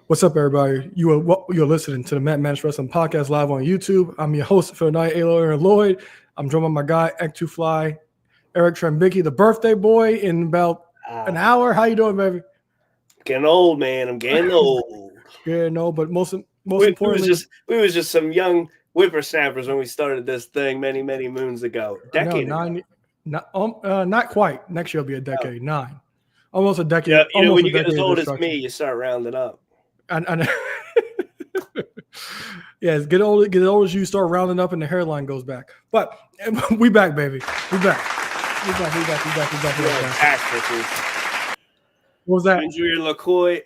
What's up, everybody? You're listening to the Matt Manage Wrestling Podcast live on YouTube. I'm your host for the night, Aaron Lloyd. I'm joined by my guy, Ek2Fly, Eric Trembicki, the birthday boy, in about an hour. How you doing, baby? Getting old, man. I'm getting old. Yeah, no, but most importantly, we was just some young whippersnappers when we started this thing many moons ago. Not quite. Next year will be a decade. 9, almost a decade. Yeah, almost when a you get decade as old as me, you start rounding up. I yes, get old as you start rounding up and the hairline goes back. But we back, baby. We back. What was that? You enjoy your LaCroix.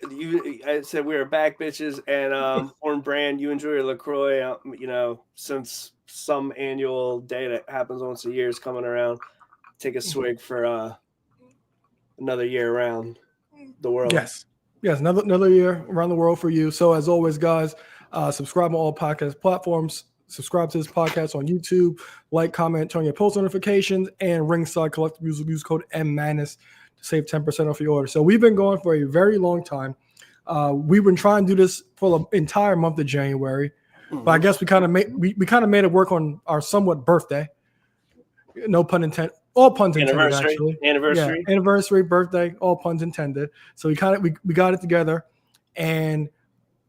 I said we were back, bitches, and Horn Brand. You enjoy your LaCroix. Since some annual day that happens once a year is coming around, take a swig for another year around the world. Yes, another year around the world for you. So as always, guys, subscribe on all podcast platforms. Subscribe to this podcast on YouTube. Like, comment, turn your post notifications, and Ringside Collective use code MManus to save 10% off your order. So we've been going for a very long time. We've been trying to do this for the entire month of January, but I guess we kind of made it work on our somewhat birthday. No pun intended. All puns intended, actually. Anniversary, birthday, all puns intended. So we got it together, and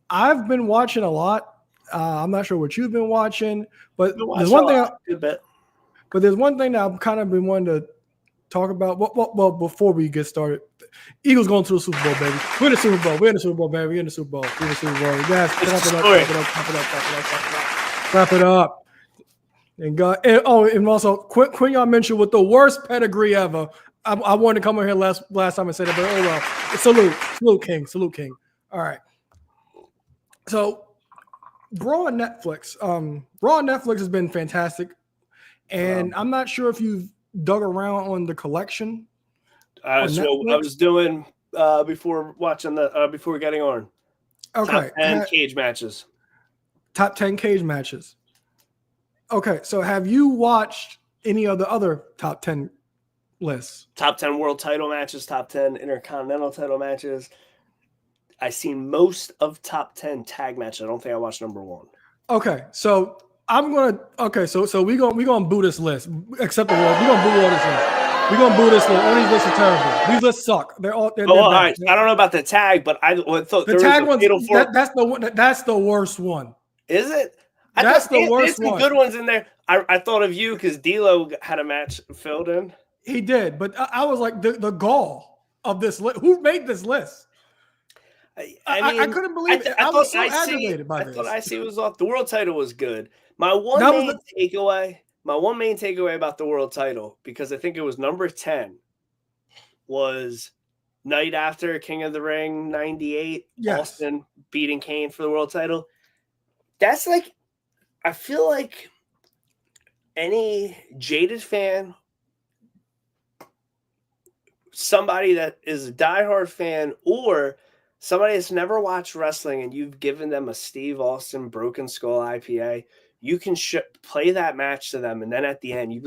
I've been watching a lot. I'm not sure what you've been watching, but there's one thing. But there's one thing that I've kind of been wanting to talk about. Well, before we get started, Eagles going to the Super Bowl, baby. We're in the Super Bowl. We're in the Super Bowl, baby. We're in the Super Bowl. Yes, clap it up. And also, Quinn mentioned with the worst pedigree ever. I wanted to come on here last time and say that, but oh well. Salute King. All right. So, Raw on Netflix. Raw on Netflix has been fantastic, and I'm not sure if you've dug around on the collection. So I was doing before getting on. Okay. Top 10 cage matches. Top 10 cage matches. Okay, so have you watched any of the other top 10 lists? Top 10 world title matches, top 10 intercontinental title matches. I've seen most of top 10 tag matches. I don't think I watched number 1. Okay, so so we're gonna boo this list. Except the world. We're gonna boo all this list. We're gonna boo this list. All these lists are terrible. These lists suck. They're all right. I don't know about the tag, but I thought the tag one. That's the worst one. Is it? That's the worst one. There's some good ones in there. I thought of you because D'Lo had a match filled in. He did, but I was like the gall of this list. Who made this list? I couldn't believe it. I was so aggravated by this. I thought IC was off. The world title was good. My one main takeaway about the world title, because I think it was number 10, was night after King of the Ring 98, yes. Austin beating Kane for the world title. That's like, I feel like any jaded fan, somebody that is a diehard fan, or somebody that's never watched wrestling and you've given them a Steve Austin Broken Skull IPA, you can play that match to them, and then at the end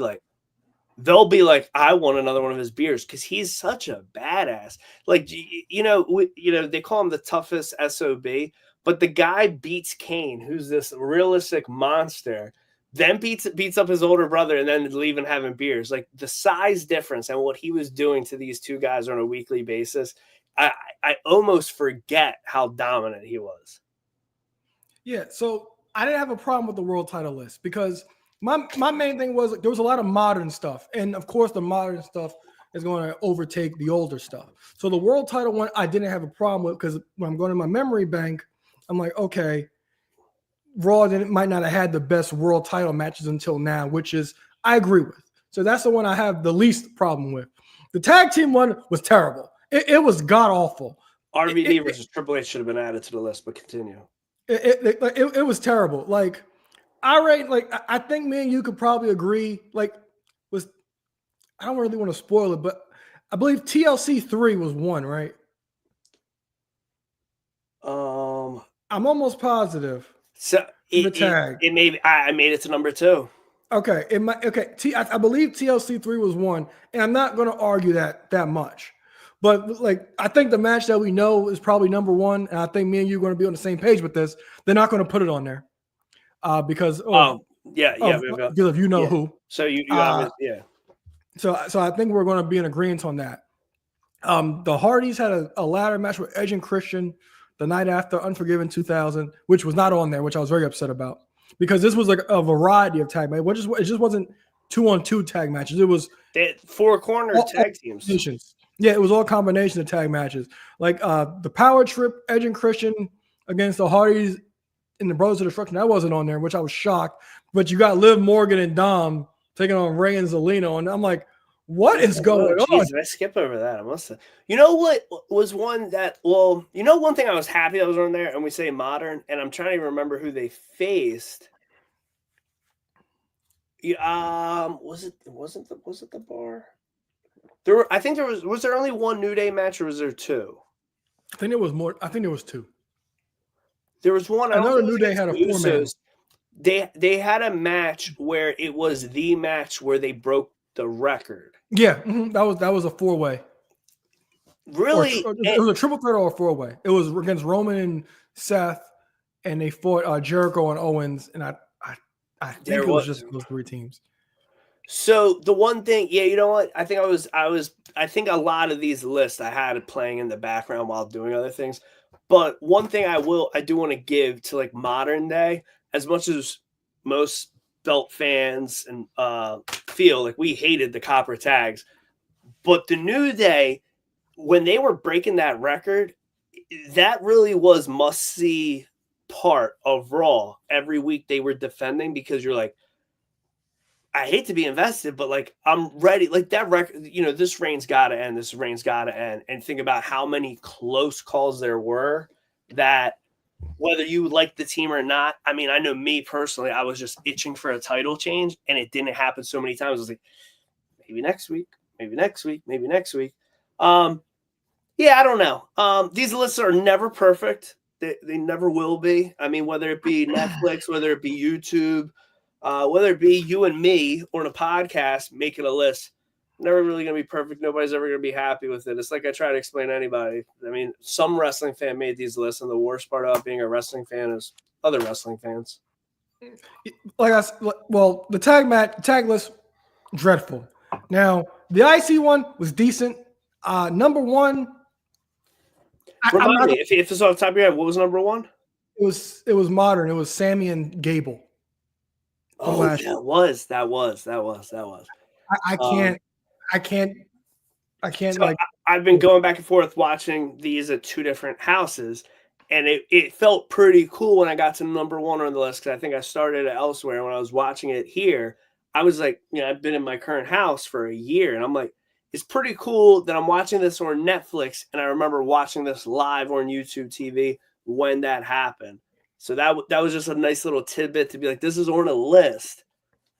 they'll be like, I want another one of his beers, because he's such a badass. Like, they call him the toughest SOB, but the guy beats Kane, who's this realistic monster, then beats up his older brother, and then leaving having beers. Like, the size difference and what he was doing to these two guys on a weekly basis, I almost forget how dominant he was. Yeah, so I didn't have a problem with the world title list, because my main thing was there was a lot of modern stuff. And, of course, the modern stuff is going to overtake the older stuff. So the world title one I didn't have a problem with, because when I'm going to my memory bank, I'm like, okay, Raw might not have had the best world title matches until now, which is I agree with. So that's the one I have the least problem with. The tag team one was terrible. It was god-awful. RVD versus Triple H should have been added to the list, but continue. It was terrible. Like, I think me and you could probably agree, I don't really want to spoil it, but I believe TLC 3 was 1, right? I'm almost positive. So I made it to number 2. Okay. I believe TLC 3 was 1, and I'm not going to argue that much. But like, I think the match that we know is probably number one, and I think me and you are going to be on the same page with this. They're not going to put it on there because because of you know who. So you obviously, yeah. So I think we're going to be in agreement on that. The Hardys had a ladder match with Edge and Christian the night after Unforgiven 2000, which was not on there, which I was very upset about because this was like a variety of tag matches. It just wasn't 2-on-2 tag matches. It was 4-corner tag teams. Yeah, it was all combination of tag matches. Like the Power Trip, Edge and Christian against the Hardys and the Brothers of Destruction. That wasn't on there, which I was shocked. But you got Liv Morgan and Dom taking on Ray and Zelina, and I'm like, what is going on? Did I skip over that? I must have. You know what was one that? Well, you know, one thing I was happy that was on there, and we say modern, and I'm trying to remember who they faced. Was it the bar? I think was there only one New Day match, or was there two? I think there was more. I think there was two. There was one. I know New Day had a 4-man. They had a match where it was the match where they broke the record. Yeah, that was a 4-way. Really, it was a triple threat or a 4-way. It was against Roman and Seth, and they fought Jericho and Owens, and I think it was just those 3 teams. So the one thing, you know what? I think I think a lot of these lists I had it playing in the background while doing other things. But one thing I do want to give to like modern day, as much as most belt fans and feel like we hated the copper tags, but the New Day, when they were breaking that record, that really was must-see part of Raw. Every week they were defending because you're like, I hate to be invested, but like I'm ready. Like that record, you know, this reign's got to end. This reign's got to end. And think about how many close calls there were that whether you like the team or not. I mean, I know me personally, I was just itching for a title change, and it didn't happen so many times. I was like, maybe next week, maybe next week, maybe next week. Yeah, I don't know. These lists are never perfect. They never will be. I mean, whether it be Netflix, whether it be YouTube, whether it be you and me on a podcast making a list, never really going to be perfect. Nobody's ever going to be happy with it. It's like I try to explain to anybody. I mean, some wrestling fan made these lists, and the worst part about being a wrestling fan is other wrestling fans. The tag list, dreadful. Now, the IC one was decent. Number one. Remind me, if it's off the top of your head, what was number one? It was modern. It was Sammy and Gable. Oh, that was. I can't. So I've been going back and forth watching these at 2 different houses, and it felt pretty cool when I got to number one on the list because I think I started it elsewhere. When I was watching it here, I was like, you know, I've been in my current house for a year, and I'm like, it's pretty cool that I'm watching this on Netflix, and I remember watching this live on YouTube TV when that happened. So that was just a nice little tidbit to be like, this is on a list.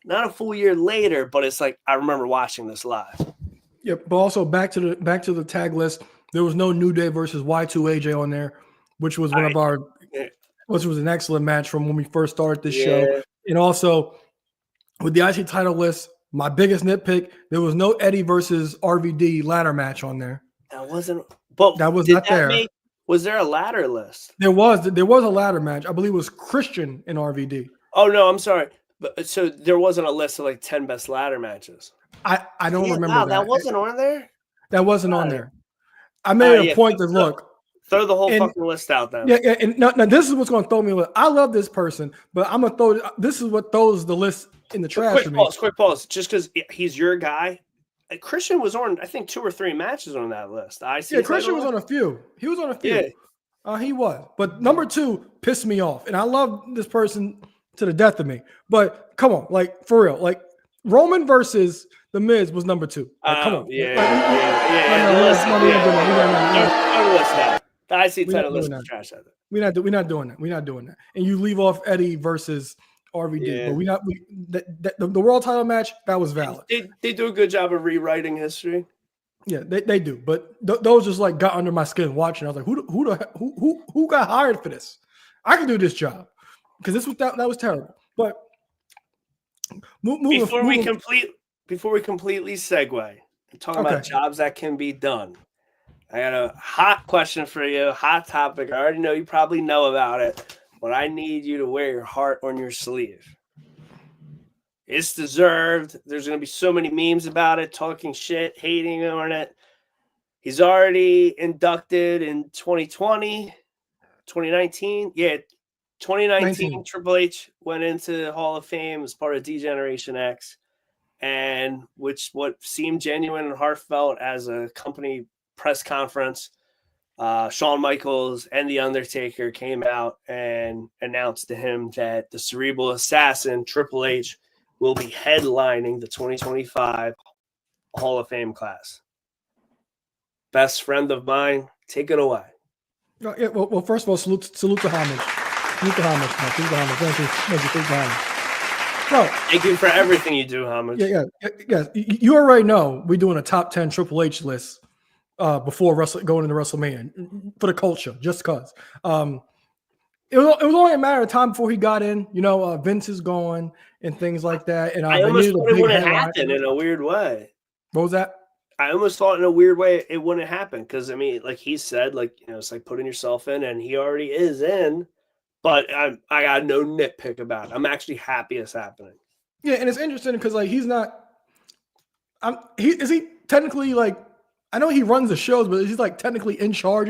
Not a full year later, but it's like I remember watching this live. Yeah, but also back to the tag list, there was no New Day versus Y2AJ on there, which was which was an excellent match from when we first started this show. And also with the IC title list, my biggest nitpick, there was no Eddie versus RVD ladder match on there. That wasn't, but that was not there. Was there a ladder list? There was a ladder match. I believe it was Christian and RVD. Oh no, I'm sorry. But so there wasn't a list of like 10 best ladder matches. I don't remember that. That wasn't on there? That wasn't on there. I made a point to look. Throw the whole fucking list out then. Yeah, and now this is what's going to throw me. I love this person, but I'm going to throw. This is what throws the list in the trash for me. Quick pause. Just because he's your guy. Christian was on, I think, 2 or 3 matches on that list. Christian was on a few. He was on a few. Yeah. He was. But number 2 pissed me off. And I love this person to the death of me. But come on, like, for real. Like, Roman versus The Miz was number 2. Like, come on. The IC title list is trash. We're not doing that. We're not doing that. And you leave off Eddie versus RVD, but the world title match, that was valid. They do a good job of rewriting history. Yeah, they do. But those just like got under my skin watching. I was like, who got hired for this? I can do this job because that was terrible. But before we completely segue and talk about jobs that can be done, I got a hot question for you, hot topic. I already know you probably know about it, but I need you to wear your heart on your sleeve. It's deserved. There's going to be so many memes about it, talking shit, hating on it. He's already inducted in 2020, 2019. Yeah, 2019, 19. Triple H went into the Hall of Fame as part of D-Generation X, and what seemed genuine and heartfelt as a company press conference. Shawn Michaels and The Undertaker came out and announced to him that the cerebral assassin, Triple H, will be headlining the 2025 Hall of Fame class. Best friend of mine, take it away. Yeah, well, first of all, salute to homage. Salute to homage, man. Salute to homage. Thank you, homage. Bro, thank you for everything you do, homage. Yeah. You already know we're doing a top 10 Triple H list before going into WrestleMania for the culture, just because. It was only a matter of time before he got in. Vince is gone and things like that. And I they almost needed a thought it big wouldn't headline. happen in a weird way. What was that? I almost thought in a weird way it wouldn't happen because, I mean, like he said, it's like putting yourself in, and he already is in. But I got no nitpick about it. I'm actually happy it's happening. Yeah, and it's interesting because he's not. Is he technically I know he runs the shows, but he's technically in charge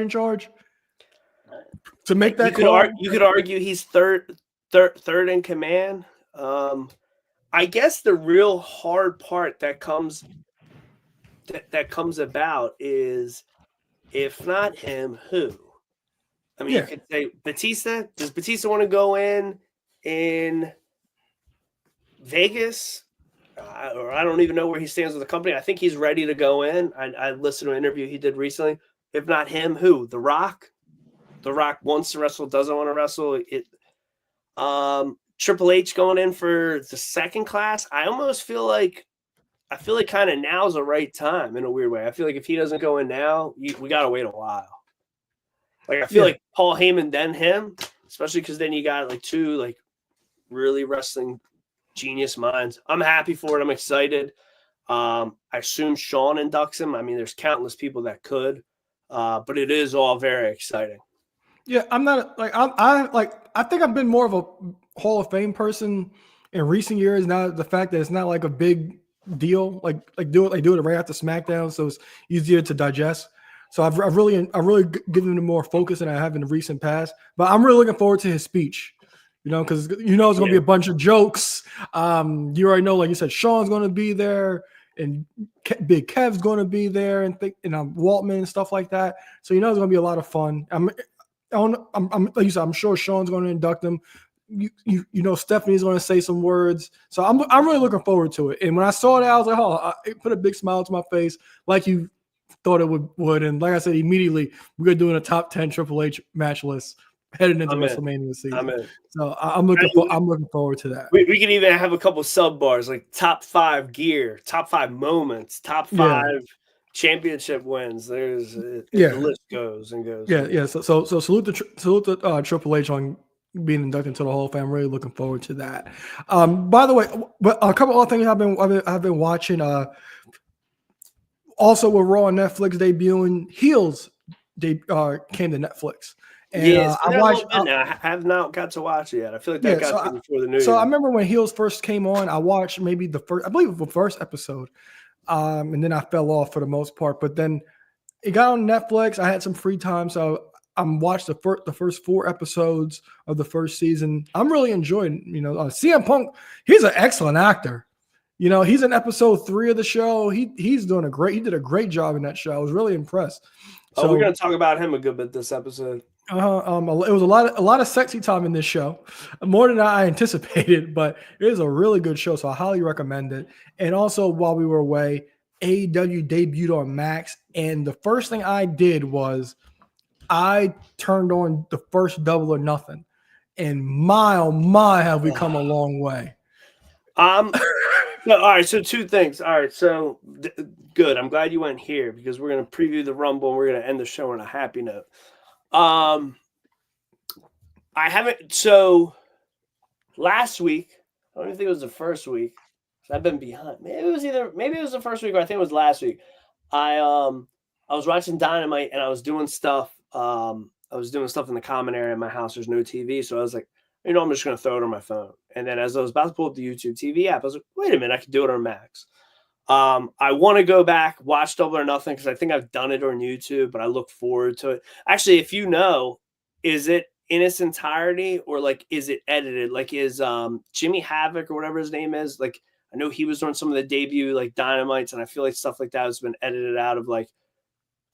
to make that call. You could argue he's third in command. I guess the real hard part that comes about is, if not him, who? I mean, You could say Batista. Does Batista want to go in Vegas? Or I don't even know where he stands with the company. I think he's ready to go in. I listened to an interview he did recently. If not him, who? The Rock? The Rock wants to wrestle, doesn't want to wrestle. Triple H going in for the second class. I feel like kind of now's the right time in a weird way. I feel like if he doesn't go in now, we got to wait a while. I feel like Paul Heyman, then him, especially because then you got two really wrestling genius minds. I'm happy for it. I'm excited. I assume Shawn inducts him. I mean, there's countless people that could, but it is all very exciting. Yeah, I'm not I think I've been more of a Hall of Fame person in recent years. Now the fact that it's not a big deal, do it right after SmackDown, so it's easier to digest. So I've really given him more focus than I have in the recent past. But I'm really looking forward to his speech. Because it's going to be a bunch of jokes. You already know, like you said, Shawn's going to be there, and Big Kev's going to be there, and Waltman and stuff like that. So it's going to be a lot of fun. I'm like you said, I'm sure Shawn's going to induct him. Stephanie's going to say some words. So I'm really looking forward to it. And when I saw that, I was like, it put a big smile to my face, like you thought it would. And like I said, immediately we're doing a top 10 Triple H match list heading into WrestleMania season. So I'm looking forward to that. We can even have a couple sub bars, like top 5 gear, top 5 moments, top 5 championship wins. The list goes and goes. Yeah. So salute to Triple H on being inducted into the Hall of Fame. I'm really looking forward to that. By the way, a couple other things I've been watching. Also, with Raw on Netflix debuting, Heels came to Netflix. And I have not got to watch it yet. I feel like that got before the new year. So I remember when Heels first came on, I watched maybe the first episode, and then I fell off for the most part. But then it got on Netflix. I had some free time, so I watched the first 4 episodes of the first season. I'm really enjoying. CM Punk. He's an excellent actor. He's in episode 3 of the show. He did a great job in that show. I was really impressed. So we're gonna talk about him a good bit this episode. It was a lot of sexy time in this show, more than I anticipated, but it is a really good show, so I highly recommend it. And also, while we were away, AEW debuted on Max, and the first thing I did was I turned on the first Double or Nothing, and my have we come a long way. All right, so 2 things. All right, so good. I'm glad you went here because we're going to preview the Rumble and we're going to end the show on a happy note. I haven't. So last week, I don't even think it was the first week. I've been behind. Maybe it was the first week, or I think it was last week. I I was watching Dynamite and I was doing stuff. I was doing stuff in the common area in my house. There's no TV, so I was like, I'm just gonna throw it on my phone. And then as I was about to pull up the YouTube TV app, I was like, wait a minute, I can do it on Max. I want to go back, watch Double or Nothing because I think I've done it on YouTube, but I look forward to it. Actually, if you know, is it in its entirety or like is it edited? Like is Jimmy Havoc or whatever his name is? Like I know he was on some of the debut like Dynamites, and I feel like stuff like that has been edited out of like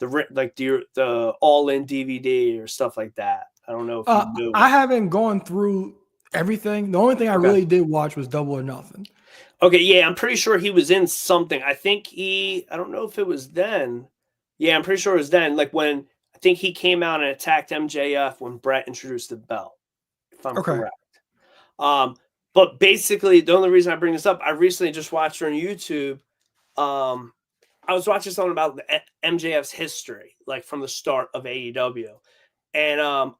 the all-in DVD or stuff like that. I don't know if you knew. I haven't gone through everything. The only thing I really did watch was Double or Nothing. Okay, yeah, I'm pretty sure he was in something. I don't know if it was then. Yeah, I'm pretty sure it was then. Like when I think he came out and attacked MJF when Brett introduced the belt, if I'm correct. But basically, the only reason I bring this up, I recently just watched her on YouTube. I was watching something about MJF's history, like from the start of AEW. And I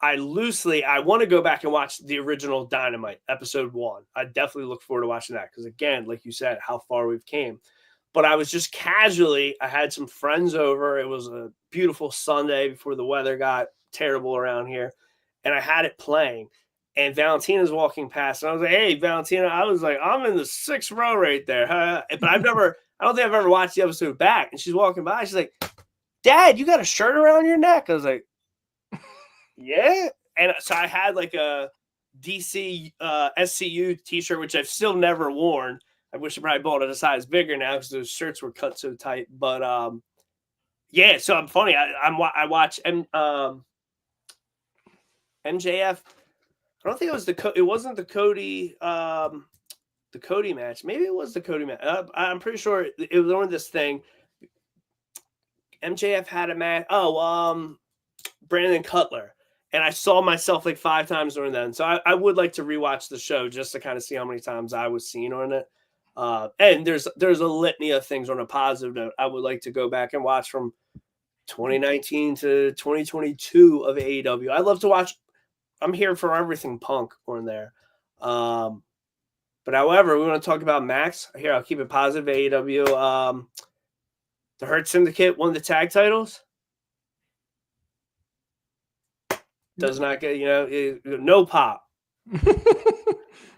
want to go back and watch the original Dynamite episode 1. I definitely look forward to watching that because, again, like you said, how far we've came. But I was just casually, I had some friends over. It was a beautiful Sunday before the weather got terrible around here. And I had it playing. And Valentina's walking past. And I was like, hey, Valentina. I was like, I'm in the 6th row right there. But I don't think I've ever watched the episode back. And she's walking by. She's like, Dad, you got a shirt around your neck? I was like, yeah. And so I had like a DC SCU t-shirt, which I've still never worn. I wish I probably bought it a size bigger now because those shirts were cut so tight. But yeah, so I'm funny. I watch MJF. I don't think it was it wasn't the Cody match. Maybe it was the Cody match. I'm pretty sure it was on this thing. MJF had a match. Brandon Cutler. And I saw myself like 5 times during that. And so I would like to rewatch the show just to kind of see how many times I was seen on it. And there's a litany of things on a positive note I would like to go back and watch from 2019 to 2022 of AEW. I love to watch. I'm here for everything Punk on there. But however, we want to talk about Max. Here, I'll keep it positive. AEW. The Hurt Syndicate won the tag titles. Does not get, no pop.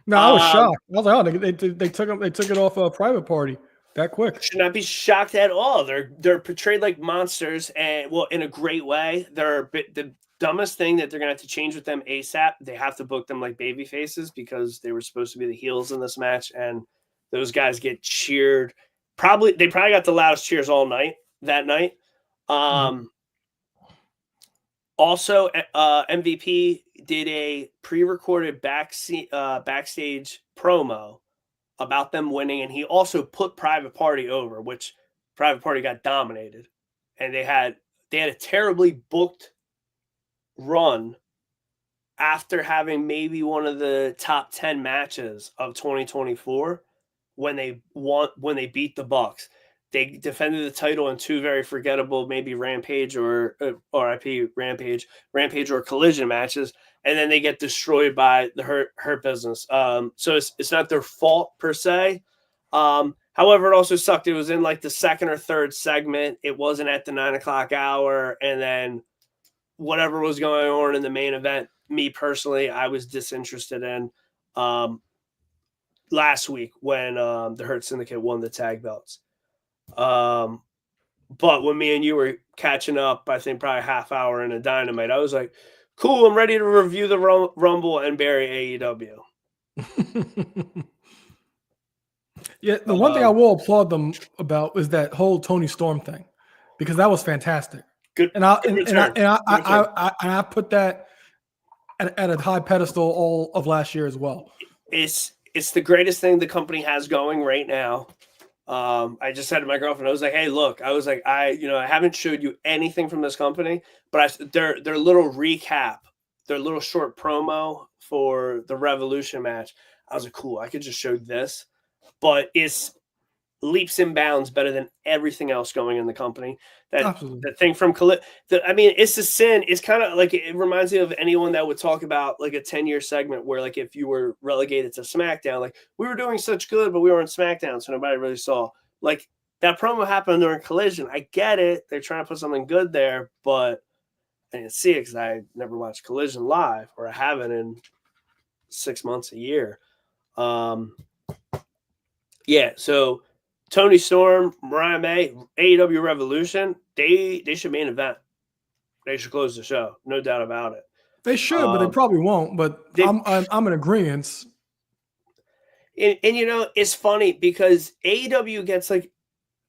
No, I was shocked. I was like, oh, they took it off a private party that quick. Should not be shocked at all. They're portrayed like monsters, and well, in a great way. The dumbest thing that they're gonna have to change with them ASAP. They have to book them like baby faces because they were supposed to be the heels in this match, and those guys get cheered. They probably got the loudest cheers all night that night. Also, MVP did a pre-recorded backstage promo about them winning, and he also put Private Party over, which Private Party got dominated, and they had a terribly booked run after having maybe one of the top 10 matches of 2024 when they beat the Bucks. They defended the title in 2 very forgettable, maybe Rampage or RIP Rampage or Collision matches, and then they get destroyed by the Hurt Business. So it's not their fault per se. However, it also sucked. It was in like the 2nd or 3rd segment. It wasn't at the 9:00 hour, and then whatever was going on in the main event, me personally, I was disinterested in last week when the Hurt Syndicate won the tag belts. But when me and you were catching up, I think probably a half hour in a Dynamite, I was like, cool, I'm ready to review the Rumble and bury AEW. Yeah, the one thing I will applaud them about is that whole Tony Storm thing, because that was fantastic. Good. And I put that at a high pedestal all of last year as well. It's the greatest thing the company has going right now. I just said to my girlfriend, I was like, hey, look, I haven't showed you anything from this company, but their little recap, their little short promo for the Revolution match. I was like, cool, I could just show this, but it's leaps and bounds better than everything else going in the company. That thing from it's a sin. It's kind of like, it reminds me of anyone that would talk about like a 10-year segment where like if you were relegated to SmackDown, like we were doing such good, but we were on SmackDown, so nobody really saw. Like that promo happened during Collision. I get it. They're trying to put something good there, but I didn't see it because I never watched Collision live, or I haven't in 6 months, a year. Yeah, so Tony Storm, Mariah May, AEW Revolution, they should main event. They should close the show, no doubt about it. They should, but they probably won't. But I'm in agreement. And it's funny because AEW gets like,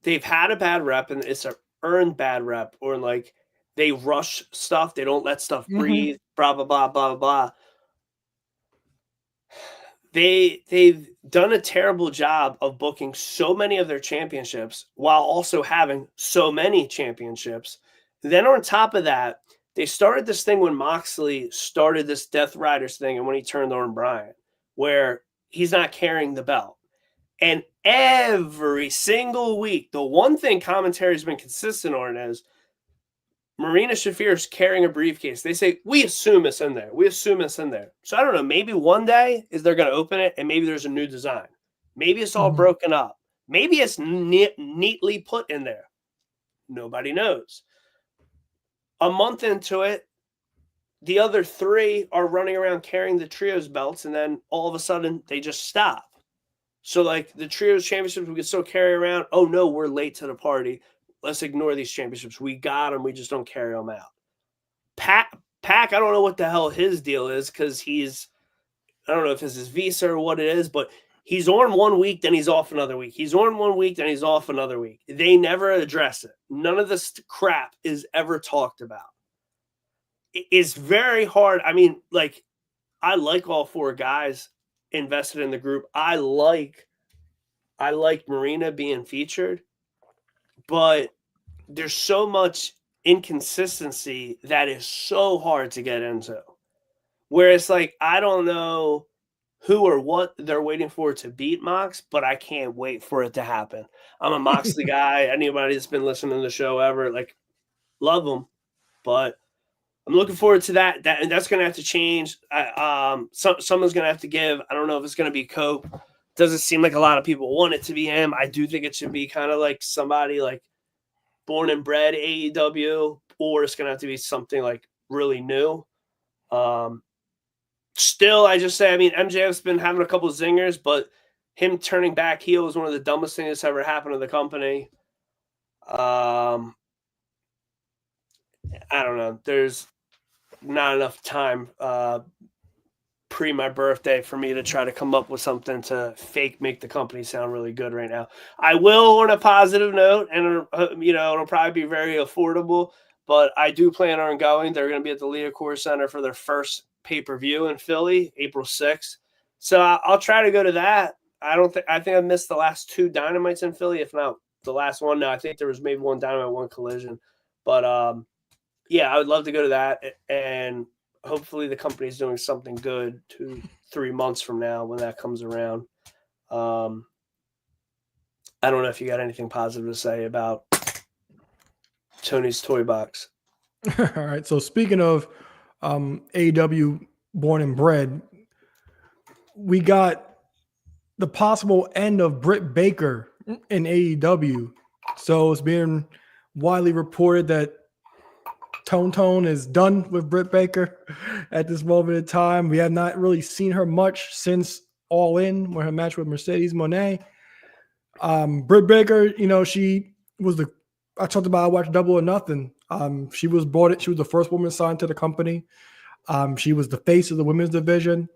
they've had a bad rep, and it's a earned bad rep, or like they rush stuff, they don't let stuff breathe, blah blah blah blah blah. They've done a terrible job of booking so many of their championships while also having so many championships. Then on top of that, they started this thing when Moxley started this Death Riders thing, and when he turned on Bryan, where he's not carrying the belt. And every single week, the one thing commentary's been consistent on is Marina Shafir is carrying a briefcase. They say, we assume it's in there. We assume it's in there. So I don't know. Maybe one day they're going to open it, and maybe there's a new design. Maybe it's all broken up. Maybe it's neatly put in there. Nobody knows. A month into it, the other three are running around carrying the trios belts, and then all of a sudden they just stop. So like the trios championships, we can still carry around. Oh no, we're late to the party. Let's ignore these championships. We got them. We just don't carry them out. Pac, I don't know what the hell his deal is, because I don't know if it's his visa or what it is, but he's on 1 week, then he's off another week. He's on 1 week, then he's off another week. They never address it. None of this crap is ever talked about. It's very hard. I mean, like, I like all four guys invested in the group. I like Marina being featured, but there's so much inconsistency that is so hard to get into. Where it's like, I don't know who or what they're waiting for to beat Mox, but I can't wait for it to happen. I'm a Moxley guy. Anybody that's been listening to the show ever, like, love him, but I'm looking forward to that. That's going to have to change. Someone's going to have to give. I don't know if it's going to be Cope. Doesn't seem like a lot of people want it to be him. I do think it should be kind of like somebody like born and bred AEW, or it's going to have to be something like really new. Still, I just say, I mean, MJF's been having a couple of zingers, but him turning back heel is one of the dumbest things that's ever happened to the company. I don't know. There's not enough time pre my birthday for me to try to come up with something to fake make the company sound really good right now. I will, on a positive note, and it'll probably be very affordable, but I do plan on going. They're going to be at the Leocore Center for their first pay-per-view in Philly, April 6th. So I'll try to go to that. I think I missed the last two Dynamites in Philly, if not the last one. No, I think there was maybe one Dynamite, one Collision, but yeah, I would love to go to that, and hopefully the company's doing something good 2-3 months from now when that comes around. I don't know if you got anything positive to say about Tony's Toy Box. All right. So speaking of AEW born and bred, we got the possible end of Britt Baker in AEW. So it's being widely reported that Tone is done with Britt Baker at this moment in time. We have not really seen her much since All In, where her match with Mercedes Moné. Britt Baker, she was I talked about, I watched Double or Nothing. She was brought it. She was the first woman signed to the company. She was the face of the women's division,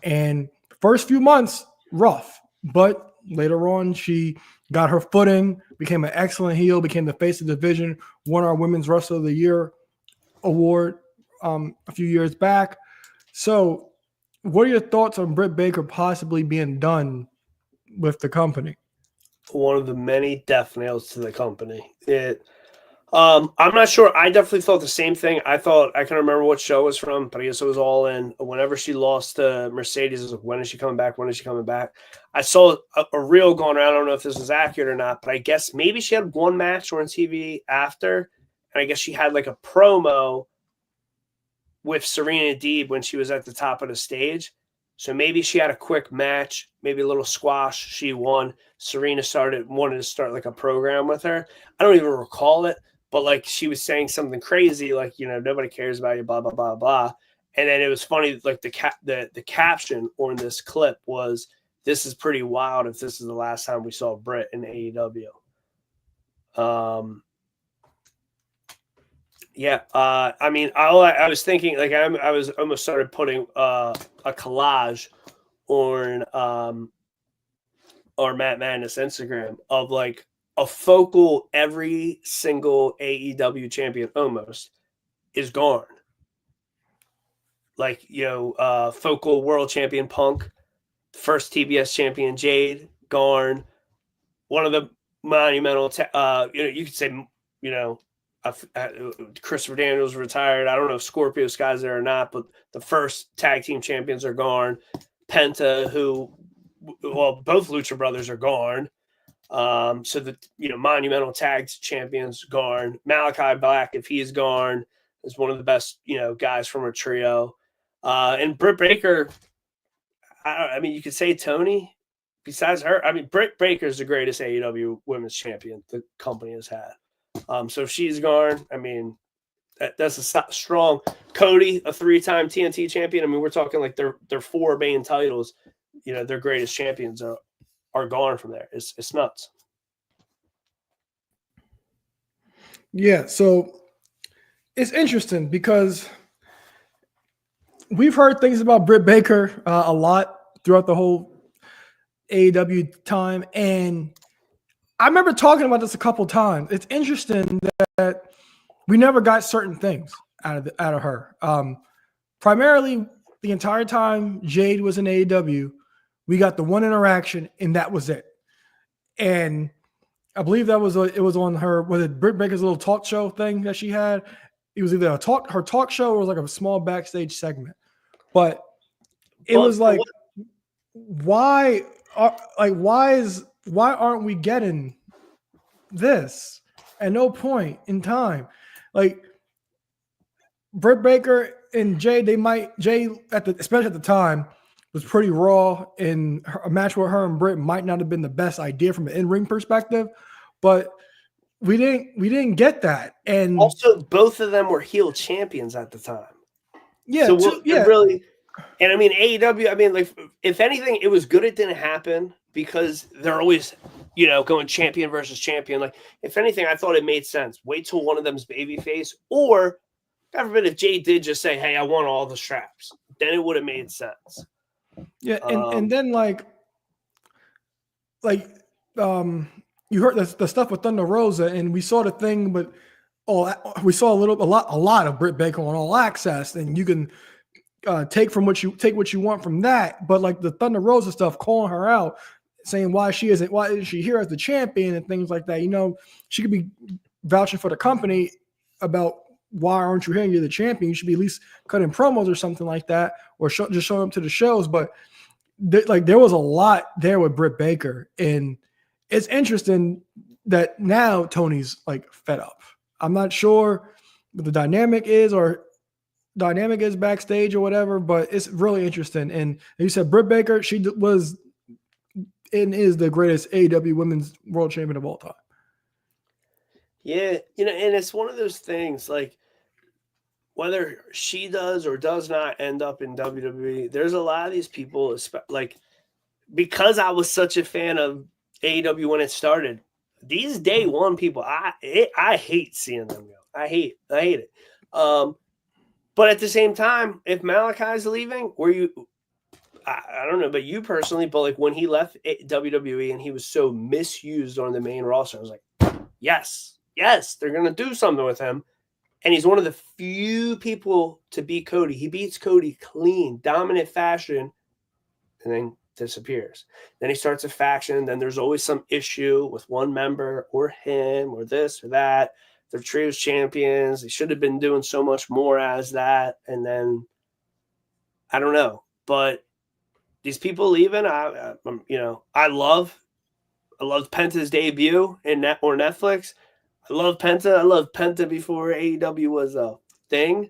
and the first few months rough, but later on she got her footing, became an excellent heel, became the face of the division, won our Women's Wrestler of the Year award a few years back. So what are your thoughts on Britt Baker possibly being done with the company? One of the many death nails to the company. I'm not sure. I definitely thought the same thing. I can remember what show it was from, but I guess it was All In. Whenever she lost to Mercedes, it was like, when is she coming back? When is she coming back? I saw a reel going around. I don't know if this is accurate or not, but I guess maybe she had one match on TV after, and I guess she had like a promo with Serena Deeb when she was at the top of the stage. So maybe she had a quick match, maybe a little squash. She won. Serena wanted to start like a program with her. I don't even recall it, but like she was saying something crazy, like, you know, nobody cares about you, blah blah blah blah. And then it was funny, like the caption on this clip was, "This is pretty wild if this is the last time we saw Britt in AEW." Yeah, I mean, I was thinking, like, I was almost started putting a collage on our Matt Madness Instagram of like a focal every single AEW champion almost is gone. Like, you know, focal world champion Punk, first TBS champion Jade, gone. One of the monumental, you know, you could say, you know, Christopher Daniels retired. I don't know if Scorpio Sky's there or not, but the first tag team champions are gone. Penta, who, well, both Lucha Brothers are gone. So the, you know, monumental tag champions gone. Malachi Black, if he's gone, is one of the best, you know, guys from a trio. And Britt Baker, I mean, you could say Tony. Besides her, I mean, Britt Baker is the greatest AEW women's champion the company has had. So if she's gone, I mean, that's a strong. Cody, a 3-time TNT champion. I mean, we're talking like their 4 main titles, you know, their greatest champions are gone from there. It's nuts. Yeah, so it's interesting because we've heard things about Britt Baker a lot throughout the whole AEW time, and I remember talking about this a couple times. It's interesting that we never got certain things out of her. Primarily, the entire time Jade was in AEW, we got the one interaction, and that was it. And I believe it was on her, was it Britt Baker's little talk show thing that she had? It was either her talk show or it was like a small backstage segment. But it was like, why aren't we getting this at no point in time? Like Britt Baker and Jay, especially at the time, was pretty raw, and a match with her and Britt might not have been the best idea from an in-ring perspective, but we didn't get that. And also, both of them were heel champions at the time. Yeah, so really, and I mean, AEW, I mean, like, if anything, it was good it didn't happen because they're always, you know, going champion versus champion. Like, if anything, I thought it made sense. Wait till one of them's babyface, or God forbid if Jay did just say, "Hey, I want all the straps," then it would have made sense. Yeah, and then you heard the stuff with Thunder Rosa, and we saw the thing, but we saw a lot of Britt Baker on All Access, and you can take what you want from that. But like the Thunder Rosa stuff, calling her out, saying why isn't she here as the champion and things like that. You know, she could be vouching for the company about why aren't you here? You're the champion. You should be at least cutting promos or something like that, or just showing up to the shows. But there was a lot there with Britt Baker, and it's interesting that now Tony's like fed up. I'm not sure what the dynamic is backstage or whatever, but it's really interesting. And you said Britt Baker, she was and is the greatest AEW women's world champion of all time. Yeah, you know, and it's one of those things, like, whether she does or does not end up in WWE, there's a lot of these people, like, because I was such a fan of AEW when it started, these day one people, I hate seeing them go. I hate it. But at the same time, if Malachi's leaving, I don't know about you personally, but like when he left WWE and he was so misused on the main roster, I was like, yes, they're going to do something with him. And he's one of the few people to beat Cody. He beats Cody clean, dominant fashion, and then disappears. Then he starts a faction. Then there's always some issue with one member or him or this or that. They're trios champions. They should have been doing so much more as that. And then I don't know, but these people leaving, I loved Penta's debut in Netflix. I love Penta. I loved Penta before AEW was a thing.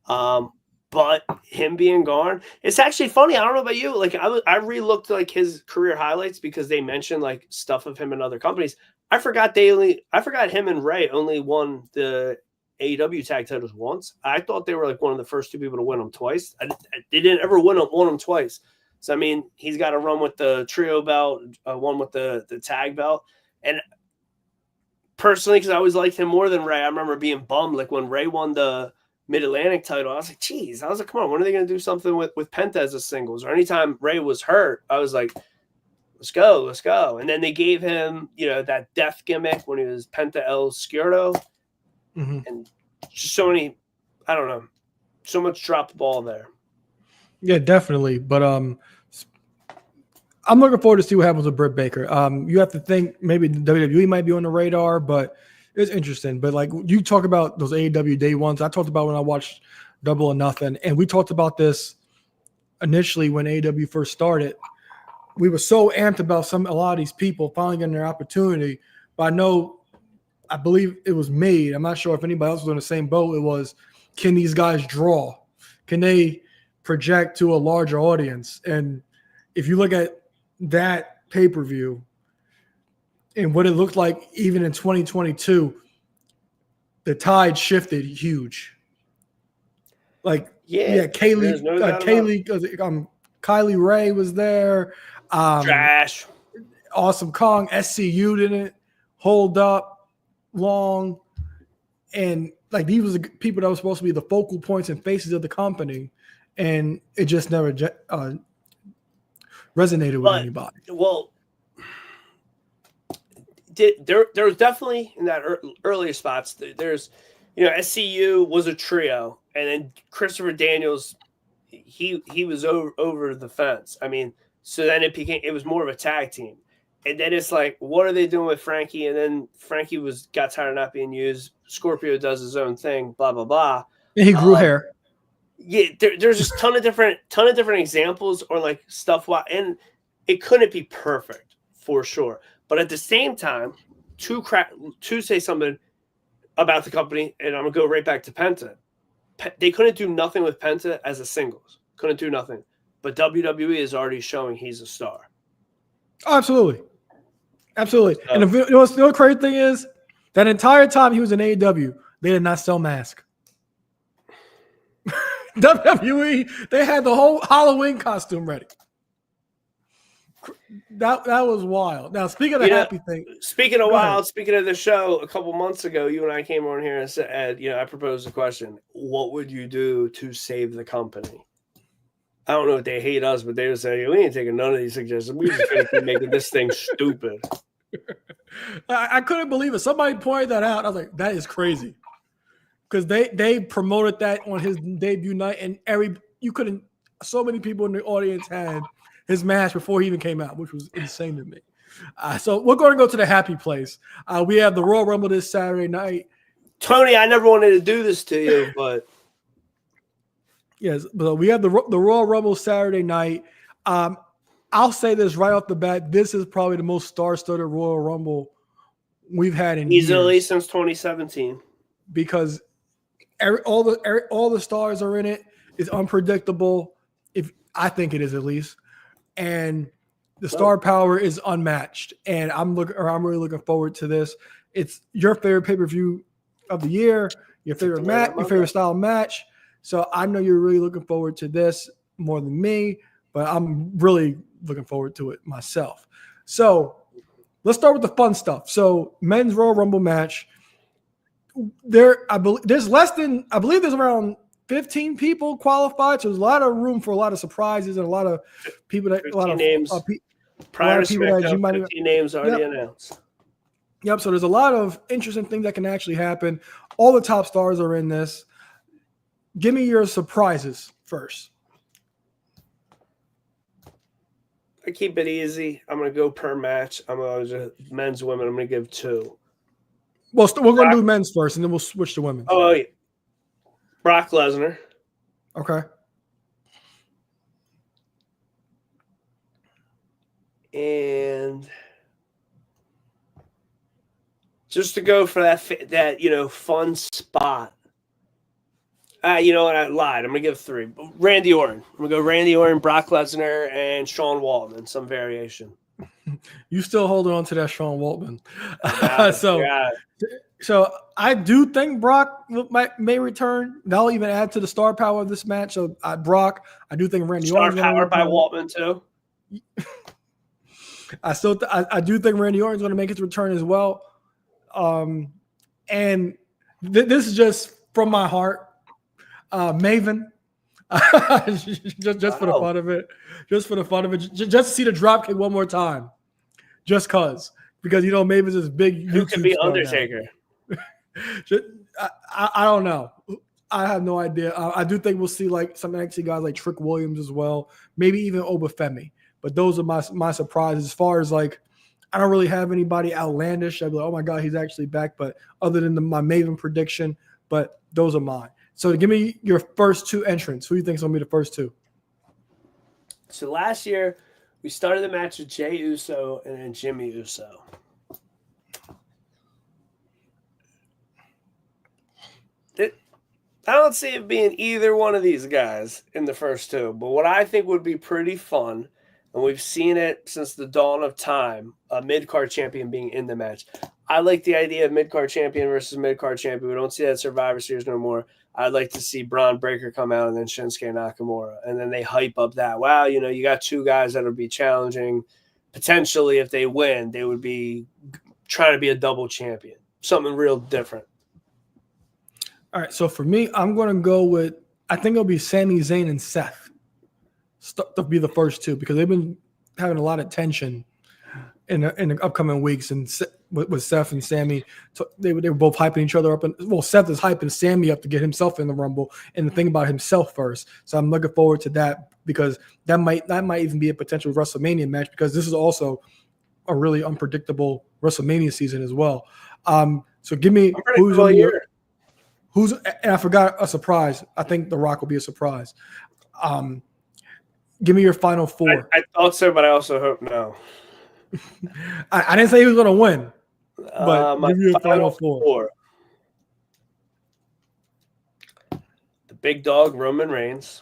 But But him being gone, it's actually funny. I don't know about you. Like I re-looked like his career highlights because they mentioned like stuff of him in other companies. I forgot him and Ray only won the AEW tag titles once. I thought they were like one of the first two people to win them twice. They didn't ever won them twice. So I mean, he's got a run with the trio belt, one with the tag belt, and personally, because I always liked him more than Ray, I remember being bummed like when Ray won the Mid-Atlantic title. I was like, geez, I was like, come on, when are they going to do something with Penta as a singles? Or anytime Ray was hurt, I was like, let's go. And then they gave him, that death gimmick when he was Penta El Sciorto. Mm-hmm. And just so many, I don't know, so much drop ball there. Yeah, definitely. But I'm looking forward to see what happens with Britt Baker. You have to think maybe WWE might be on the radar, but it's interesting. But like you talk about those AEW day ones, I talked about when I watched Double or Nothing, and we talked about this initially when AEW first started. We were so amped about a lot of these people finally getting their opportunity. But I believe it was me. I'm not sure if anybody else was on the same boat. It was, can these guys draw? Can they project to a larger audience? And if you look at that pay-per-view and what it looked like even in 2022, the tide shifted huge. Like, Kylie Ray was there. Trash. Awesome Kong. SCU didn't hold up long. And like these was the people that were supposed to be the focal points and faces of the company. And it just never resonated with anybody. Well, there was definitely in that earlier spots. There's, SCU was a trio, and then Christopher Daniels, he was over the fence. I mean, so then it was more of a tag team, and then it's like, what are they doing with Frankie? And then Frankie got tired of not being used. Scorpio does his own thing, blah blah blah. And he grew hair. Yeah, there's just ton of different examples or like stuff. And it couldn't be perfect for sure, but at the same time, to say something about the company, and I'm gonna go right back to Penta. They couldn't do nothing with Penta as a singles. Couldn't do nothing, but WWE is already showing he's a star. Oh, absolutely. And the crazy thing is, that entire time he was in AEW, they did not sell masks. WWE, they had the whole Halloween costume ready. That was wild. Now, speaking of the happy thing. Speaking of wild, speaking of the show, a couple months ago, you and I came on here and said, I proposed a question. What would you do to save the company? I don't know if they hate us, but they would say, we ain't taking none of these suggestions. We just going to keep making this thing stupid. I couldn't believe it. Somebody pointed that out. I was like, that is crazy. Because they promoted that on his debut night, and so many people in the audience had his match before he even came out, which was insane to me. So we're going to go to the happy place. We have the Royal Rumble this Saturday night. Tony, I never wanted to do this to you, but yes, but we have the Royal Rumble Saturday night. I'll say this right off the bat: this is probably the most star-studded Royal Rumble we've had in easily years. Since 2017, because all the stars are in it. It's unpredictable. I think it is, at least. And the star power is unmatched. And I'm really looking forward to this. It's your favorite pay-per-view of the year, your favorite match, your favorite style match. So I know you're really looking forward to this more than me, but I'm really looking forward to it myself. So let's start with the fun stuff. So men's Royal Rumble match. I believe there's around 15 people qualified, so there's a lot of room for a lot of surprises and a lot of people that 15 names. Prior to SmackDown, 15 names already announced. Yep. So there's a lot of interesting things that can actually happen. All the top stars are in this. Give me your surprises first. I keep it easy. I'm going to go per match. Men's, women. I'm going to give 2. Well, we're going to do men's first, and then we'll switch to women's. Oh, yeah. Brock Lesnar. Okay. And just to go for that fun spot, You know what? I lied. I'm gonna give 3. Randy Orton. I'm gonna go Randy Orton, Brock Lesnar, and Sean Waltman. Some variation. You still holding on to that Sean Waltman. So So I do think Brock may return. That'll even add to the star power of this match. So Brock, I do think Randy star Orton's power by Waltman too. I do think Randy Orton's going to make his return as well. And this is just from my heart. Maven, just for the fun of it, just to see the drop kick one more time, just because Maven's this big. Who could be Undertaker? I don't know. I have no idea. I do think we'll see like some NXT guys like Trick Williams as well, maybe even Obafemi. But those are my surprises. As far as like, I don't really have anybody outlandish. I'd be like, oh my god, he's actually back. But other than my Maven prediction, but those are mine. So give me your first 2 entrants. Who do you think is going to be the first 2? So last year, we started the match with Jey Uso and then Jimmy Uso. I don't see it being either one of these guys in the first 2. But what I think would be pretty fun, and we've seen it since the dawn of time, a mid-card champion being in the match. I like the idea of mid-card champion versus mid-card champion. We don't see that at Survivor Series no more. I'd like to see Braun Breaker come out and then Shinsuke Nakamura. And then they hype up that, wow, you got 2 guys that would be challenging. Potentially, if they win, they would be trying to be a double champion. Something real different. All right, so for me, I'm going to go with, I think it'll be Sami Zayn and Seth to be the first 2 because they've been having a lot of tension in the upcoming weeks. And with Seth and Sami, so they were both hyping each other up. And Seth is hyping Sami up to get himself in the Rumble and to think about himself first. So I'm looking forward to that because that might even be a potential WrestleMania match because this is also a really unpredictable WrestleMania season as well. So give me and I forgot a surprise. I think The Rock will be a surprise. Give me your final 4. I thought so, but I also hope no. I didn't say he was going to win, but give me your final 4. The big dog, Roman Reigns.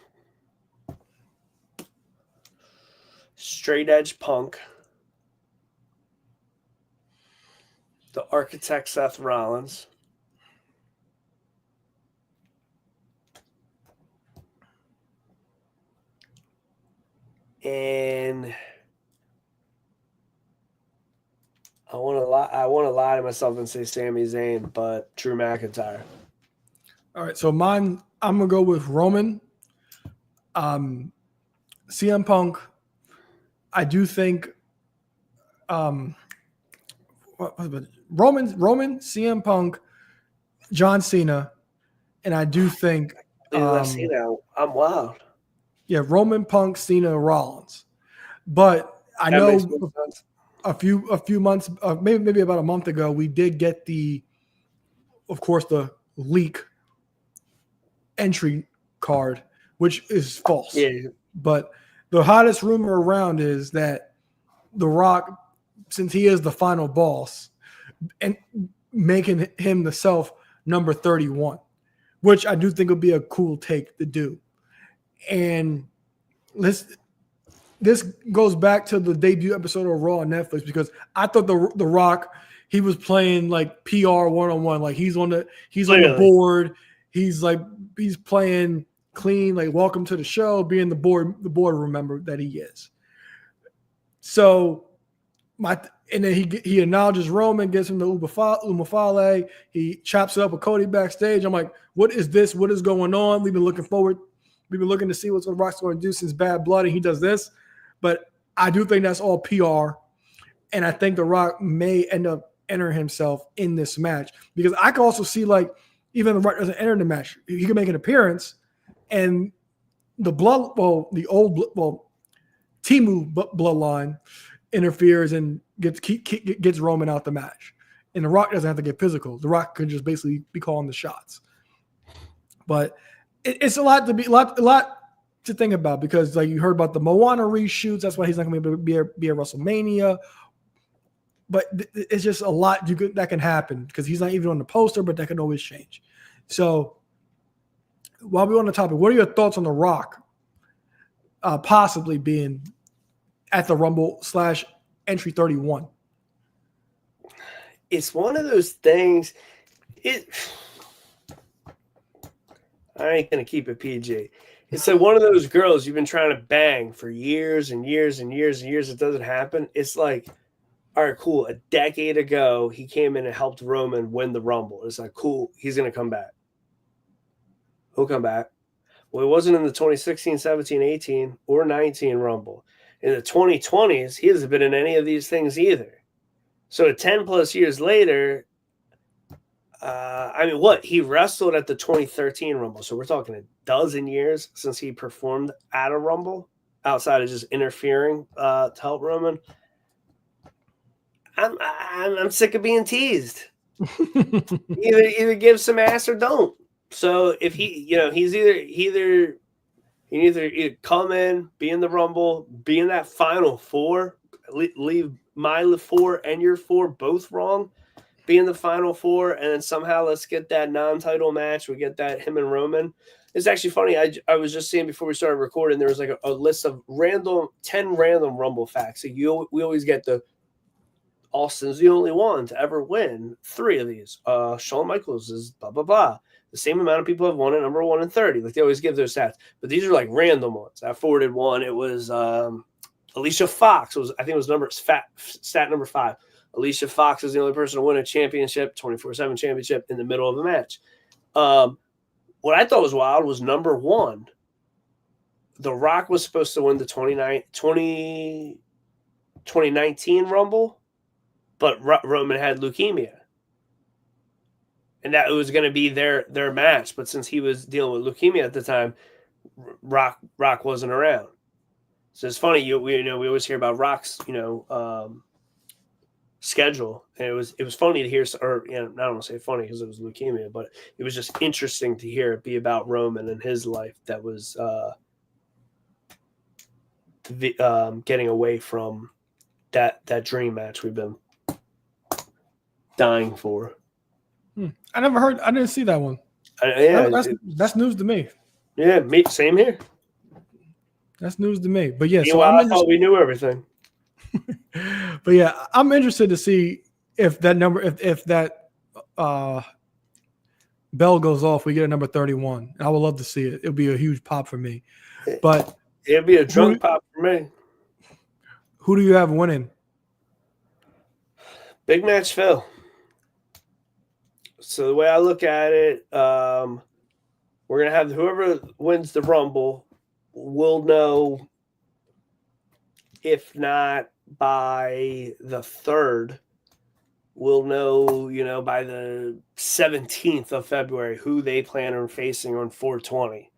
Straight Edge Punk. The Architect Seth Rollins. And I want to lie to myself and say Sami Zayn, but Drew McIntyre. All right, so mine, I'm gonna go with Roman, CM Punk. I do think, Roman, CM Punk, John Cena, and I do think. I'm wild. Yeah, Roman, Punk, Cena, Rollins. But I know a few months, maybe about a month ago, we did get the leak entry card, which is false. Yeah. But the hottest rumor around is that The Rock, since he is the final boss, and making him himself number 31, which I do think would be a cool take to do. And this goes back to the debut episode of Raw on Netflix because I thought the Rock, he was playing like PR one-on-one, like he's on the board, he's playing clean, like welcome to the show, being the boardroom member that he is. So and then he acknowledges Roman, gives him the Umafale, he chops it up with Cody backstage. I'm like, what is this? What is going on? We've been looking to see what The Rock's going to do since Bad Blood, and he does this. But I do think that's all PR. And I think The Rock may end up entering himself in this match. Because I can also see, like, even The Rock doesn't enter the match. He can make an appearance, and Timu bloodline interferes and gets Roman out the match. And The Rock doesn't have to get physical. The Rock can just basically be calling the shots. But it's a lot to think about because, like, you heard about the Moana reshoots. That's why he's not going to be able to be at WrestleMania. But it's just a lot that can happen because he's not even on the poster, but that can always change. So while we're on the topic, what are your thoughts on The Rock possibly being at the Rumble / entry 31? It's one of those things. I ain't gonna keep it PG. It's like one of those girls you've been trying to bang for years and years and years and years. It doesn't happen. It's like, all right, cool. A decade ago, he came in and helped Roman win the Rumble. It's like, cool. He's gonna come back. He'll come back. Well, it wasn't in the 2016, 17, 18, or 19 Rumble. In the 2020s, he hasn't been in any of these things either. So 10 plus years later, he wrestled at the 2013 Rumble. So we're talking a dozen years since he performed at a Rumble outside of just interfering to help Roman. I'm sick of being teased. either give some ass or don't. So if he either come in, be in the Rumble, be in that final four, leave my four and your four both wrong, be in the final four, and then somehow let's get that non-title match. We get that him and Roman. It's actually funny. I was just seeing before we started recording, there was like a list of 10 random Rumble facts. So we always get the Austin's the only one to ever win 3 of these. Shawn Michaels is blah, blah, blah. The same amount of people have won it, number 1 and 30. Like they always give those stats. But these are like random ones. I forwarded one. It was Alicia Fox. I think it was stat number 5. Alicia Fox is the only person to win a championship, 24/7 championship in the middle of a match. What I thought was wild was number 1. The Rock was supposed to win the 2019 Rumble, but Roman had leukemia. And that was going to be their match. But since he was dealing with leukemia at the time, Rock wasn't around. So it's funny, we always hear about Rock's, schedule. And it was funny to hear, or I don't want to say funny because it was leukemia, but it was just interesting to hear it be about Roman and his life that was getting away from that dream match we've been dying for. I didn't see that one. That's news to me. Yeah, same here. That's news to me. But yeah, I thought we knew everything. But yeah, I'm interested to see if that number, if that bell goes off, we get a number 31. I would love to see it. It'll be a huge pop for me. But it'll be a drunk pop for me. Who do you have winning? Big match Phil. So the way I look at it, we're going to have whoever wins the Rumble will know, if not by the 3rd, we'll know, by the 17th of February who they plan on facing on 420.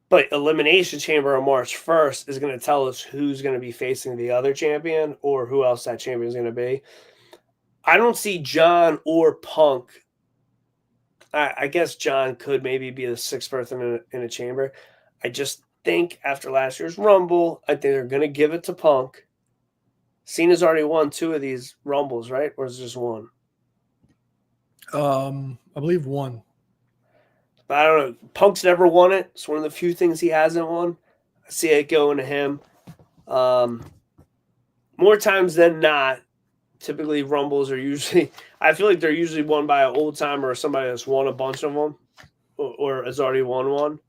But Elimination Chamber on March 1st is going to tell us who's going to be facing the other champion or who else that champion is going to be. I don't see John or Punk. I guess John could maybe be the 6th person in a chamber. I just think after last year's Rumble, I think they're going to give it to Punk. Cena's already won 2 of these Rumbles, right? Or is it just 1? I believe 1. But I don't know. Punk's never won it. It's one of the few things he hasn't won. I see it going to him. More times than not, typically Rumbles are usually, I feel like they're usually won by an old timer or somebody that's won a bunch of them or has already won one.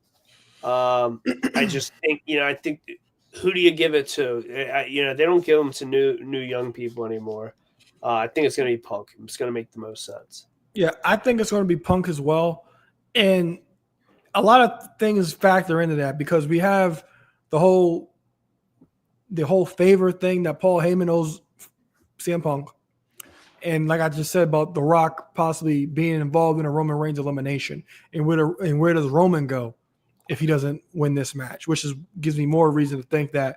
I just think, I think, who do you give it to? They don't give them to new young people anymore. I think it's going to be Punk. It's going to make the most sense. Yeah, I think it's going to be Punk as well. And a lot of things factor into that because we have the whole favor thing that Paul Heyman owes CM Punk. And like I just said about The Rock possibly being involved in a Roman Reigns elimination. And where does Roman go if he doesn't win this match? Which gives me more reason to think that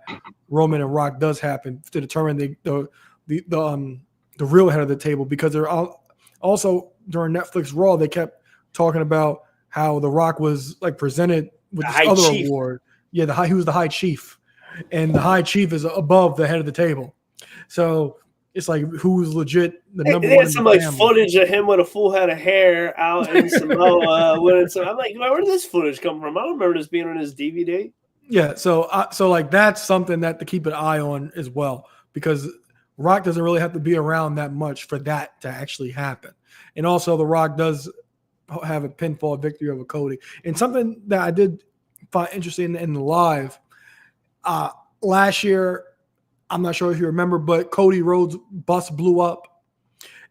Roman and Rock does happen to determine the real head of the table, because they're also during Netflix Raw, they kept talking about how The Rock was like presented with this other award. Yeah, he was the High Chief. And the High Chief is above the head of the table. So it's like who's legit the They number had one in some the like family. footage of him with a full head of hair out in Samoa. I'm like, where did this footage come from? I don't remember this being on his DVD. Yeah, so like that's something that to keep an eye on as well, because Rock doesn't really have to be around that much for that to actually happen. And also, The Rock does have a pinfall victory over Cody. And something that I did find interesting in the live last year, I'm not sure if you remember, but Cody Rhodes' bus blew up.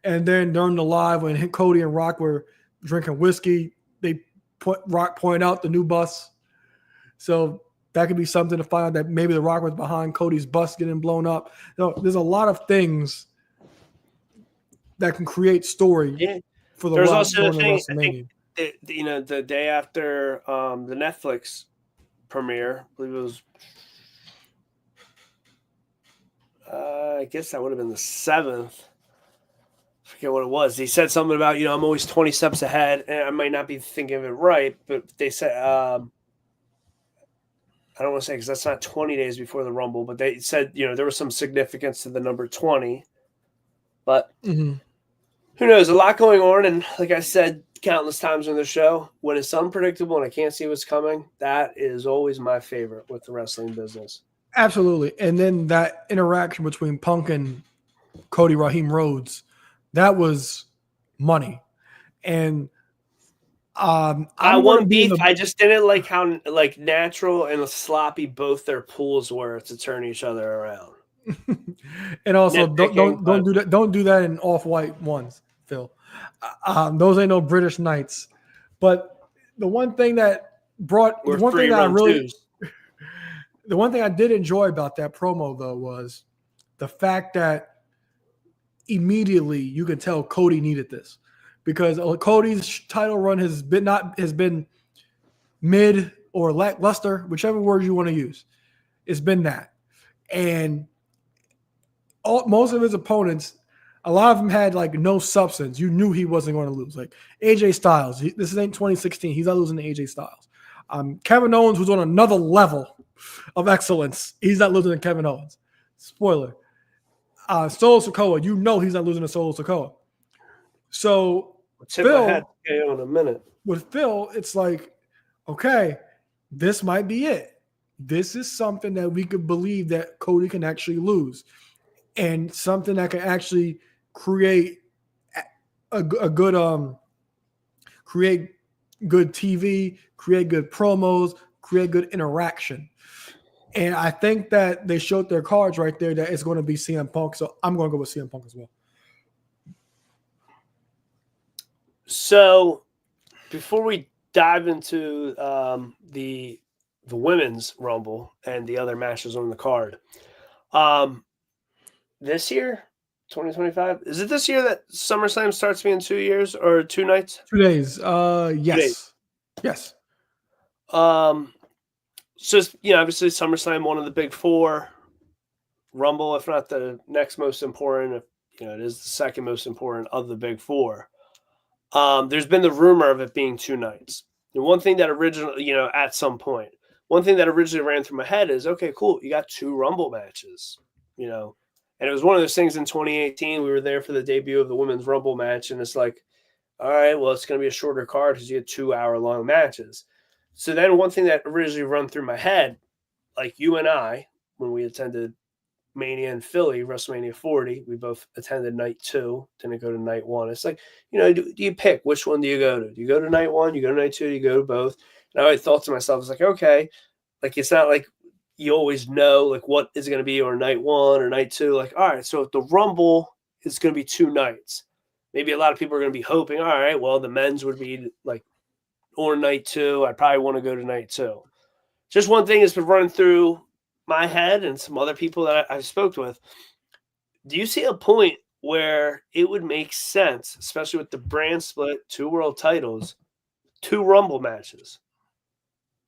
And then during the live, when Cody and Rock were drinking whiskey, Rock point out the new bus. So that could be something to find out that maybe The Rock was behind Cody's bus getting blown up. There's a lot of things that can create story for The There's Rock also going the to thing, WrestleMania. I think, the day after the Netflix premiere, I believe it was, I guess that would have been the 7th. I forget what it was. He said something about, I'm always 20 steps ahead, and I might not be thinking of it right, but they said, I don't want to say because that's not 20 days before the Rumble, but they said, there was some significance to the number 20. But who knows? A lot going on. And like I said countless times on the show, when it's unpredictable and I can't see what's coming, that is always my favorite with the wrestling business. Absolutely. And then that interaction between Punk and Cody Raheem Rhodes, that was money. And I'm going to be in the. I just didn't like how natural and sloppy both their pools were to turn each other around. And also, don't do that. Don't do that in off-white ones, Phil. Those ain't no British Knights. But the one thing that the one thing I did enjoy about that promo though was the fact that immediately you could tell Cody needed this, because Cody's title run has been mid or lackluster, whichever word you want to use. It's been that, and most of his opponents, a lot of them had like no substance. You knew he wasn't going to lose. Like AJ Styles, this ain't 2016. He's not losing to AJ Styles. Kevin Owens, who's on another level of excellence, he's not losing to Kevin Owens. Spoiler. Solo Sikoa, you know he's not losing to Solo Sikoa. So Phil, in a minute. With Phil, it's like, okay, this might be it. This is something that we could believe that Cody can actually lose, and something that can actually create a good create good TV, create good promos, create good interaction. And I think that they showed their cards right there that it's going to be CM Punk. So I'm going to go with CM Punk as well. So before we dive into the women's Rumble and the other matches on the card, this year, 2025, is it this year that SummerSlam starts being 2 years or 2 nights? 2 days. Yes. 2 days. Yes. So, obviously SummerSlam, one of the big four. Rumble, if not the next most important, it is the second most important of the big four. There's been the rumor of it being 2 nights. And one thing that originally, at some point, one thing that originally ran through my head is, okay, cool, you got 2 Rumble matches, and it was one of those things in 2018. We were there for the debut of the women's Rumble match, and it's like, all right, well, it's going to be a shorter card because you had 2-hour-long matches. So then one thing that originally run through my head, like you and I, when we attended Mania in Philly, WrestleMania 40, we both attended night 2, didn't go to night 1. It's like, do you pick which one do you go to? Do you go to night 1? You go to night 2? You go to both? And I thought to myself, it's like, okay, like it's not like you always know like what is going to be or night 1 or night 2. Like, all right, so if the Rumble is going to be 2 nights, maybe a lot of people are going to be hoping, all right, well, the men's would be like or night 2. I probably want to go to night 2. Just one thing has been running through my head and some other people that I've spoke with. Do you see a point where it would make sense, especially with the brand split, 2 world titles, 2 Rumble matches?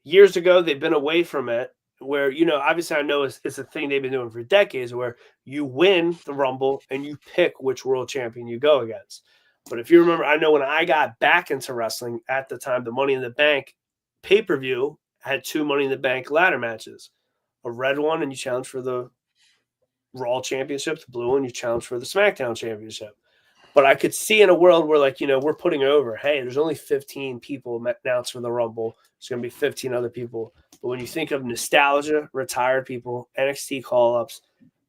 Years ago, they've been away from it where, obviously I know it's a thing they've been doing for decades where you win the Rumble and you pick which world champion you go against. But if you remember, I know when I got back into wrestling at the time, the Money in the Bank pay-per-view had 2 Money in the Bank ladder matches. A red one, and you challenge for the Raw championship, the blue one, you challenge for the SmackDown championship. But I could see in a world where, like, we're putting over, hey, there's only 15 people announced for the Rumble. There's going to be 15 other people. But when you think of nostalgia, retired people, NXT call-ups,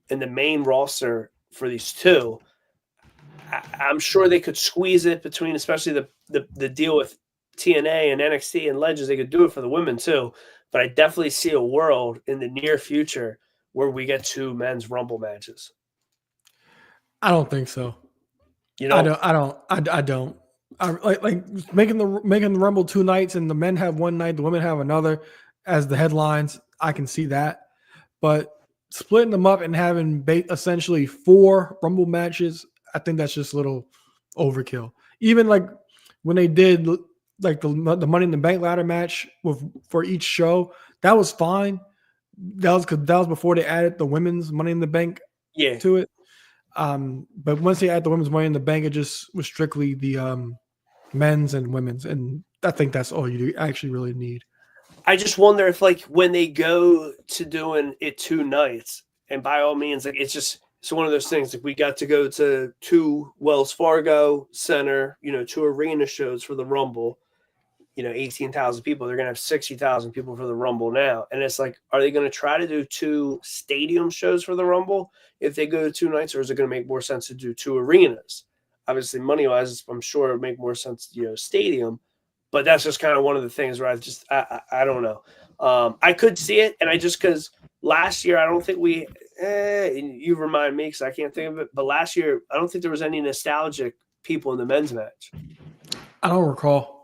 and the main roster for these two, I'm sure they could squeeze it between, especially the deal with TNA and NXT and Legends. They could do it for the women too. But I definitely see a world in the near future where we get 2 men's Rumble matches. I don't think so. You know, I don't. I like making the Rumble 2 nights and the men have one night, the women have another as the headlines. I can see that, but splitting them up and having essentially 4 Rumble matches, I think that's just a little overkill. Even like when they did like the Money in the Bank ladder match for each show, that was fine. That was before they added the women's Money in the Bank to it. But once they add the women's Money in the Bank, it just was strictly the men's and women's, and I think that's all you actually really need. I just wonder if, like, when they go to doing it 2 nights, and by all means, like, it's one of those things. Like, we got to go to 2 Wells Fargo Center, 2 arena shows for the Rumble. 18,000 people. They're going to have 60,000 people for the Rumble now. And it's like, are they going to try to do 2 stadium shows for the Rumble if they go to 2 nights, or is it going to make more sense to do 2 arenas? Obviously, money-wise, I'm sure it would make more sense, stadium. But that's just kind of one of the things where I don't know. I could see it, and because last year, I don't think you remind me because I can't think of it, but last year, I don't think there was any nostalgic people in the men's match. I don't recall.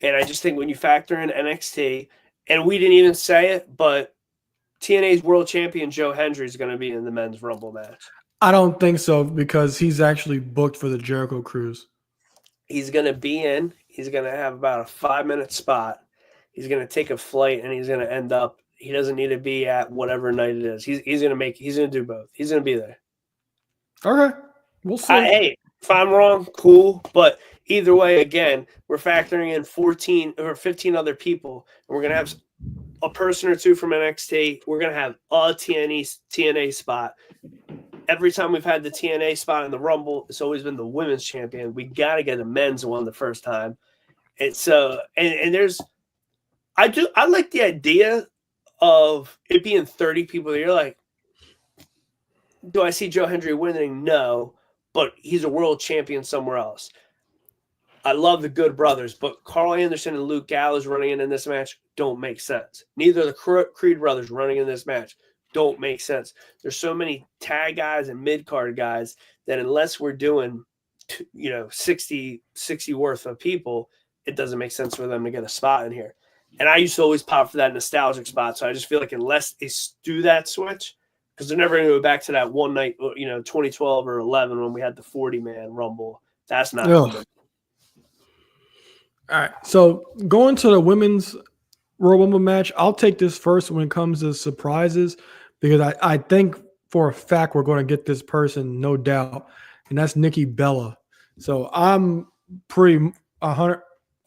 And I just think when you factor in NXT, and we didn't even say it, but TNA's world champion Joe Hendry is going to be in the men's Rumble match. I don't think so because he's actually booked for the Jericho Cruise. He's going to be in. He's going to have about a 5-minute spot. He's going to take a flight, and he's going to end up. He doesn't need to be at whatever night it is. He's going to do both. He's going to be there. Okay, we'll see. Hey, if I'm wrong, cool. But either way, again, we're factoring in 14 or 15 other people, and we're going to have a person or 2 from NXT. We're going to have a TNA spot. Every time we've had the TNA spot in the Rumble, it's always been the women's champion. We got to get a men's one the first time. And so, and there's, I like the idea of it being 30 people that you're like, do I see Joe Hendry winning? No, but he's a world champion somewhere else. I love the Good Brothers, but Carl Anderson and Luke Gallows running in this match don't make sense. Neither of the Creed brothers running in this match don't make sense. There's so many tag guys and mid-card guys that unless we're doing 60 worth of people, it doesn't make sense for them to get a spot in here. And I used to always pop for that nostalgic spot. So I just feel like unless they do that switch, because they're never going to go back to that one night, 2012 or 11 when we had the 40-man Rumble. That's not good. All right. So going to the women's Royal Rumble match, I'll take this first when it comes to surprises because I think for a fact we're going to get this person, no doubt, and that's Nikki Bella. So I'm about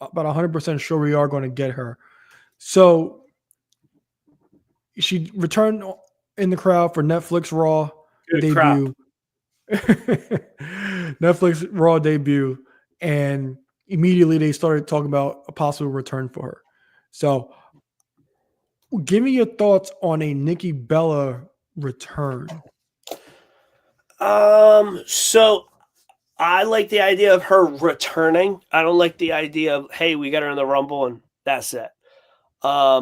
100% sure we are going to get her. So she returned in the crowd for Netflix Raw debut. Netflix Raw debut, and immediately they started talking about a possible return for her. So give me your thoughts on a Nikki Bella return. So I like the idea of her returning. I don't like the idea of, hey, we got her in the Rumble and that's it. I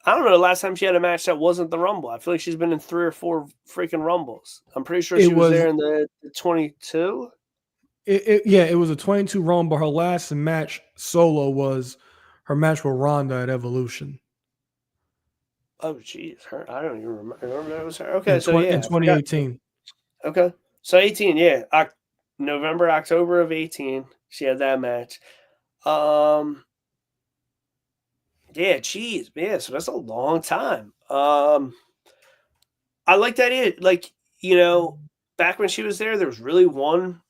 don't know the last time she had a match that wasn't the Rumble. I feel like she's been in 3 or 4 freaking Rumbles. I'm pretty sure she was there in the 22. It was a 22 Rumble, but her last match solo was her match with Ronda at Evolution. Oh, geez. I don't even remember that was her. Okay, in 2018. Okay. So 18, yeah. November, October of 18, she had that match. Yeah, geez. Yeah, so that's a long time. I like that idea. Like, back when she was there was really one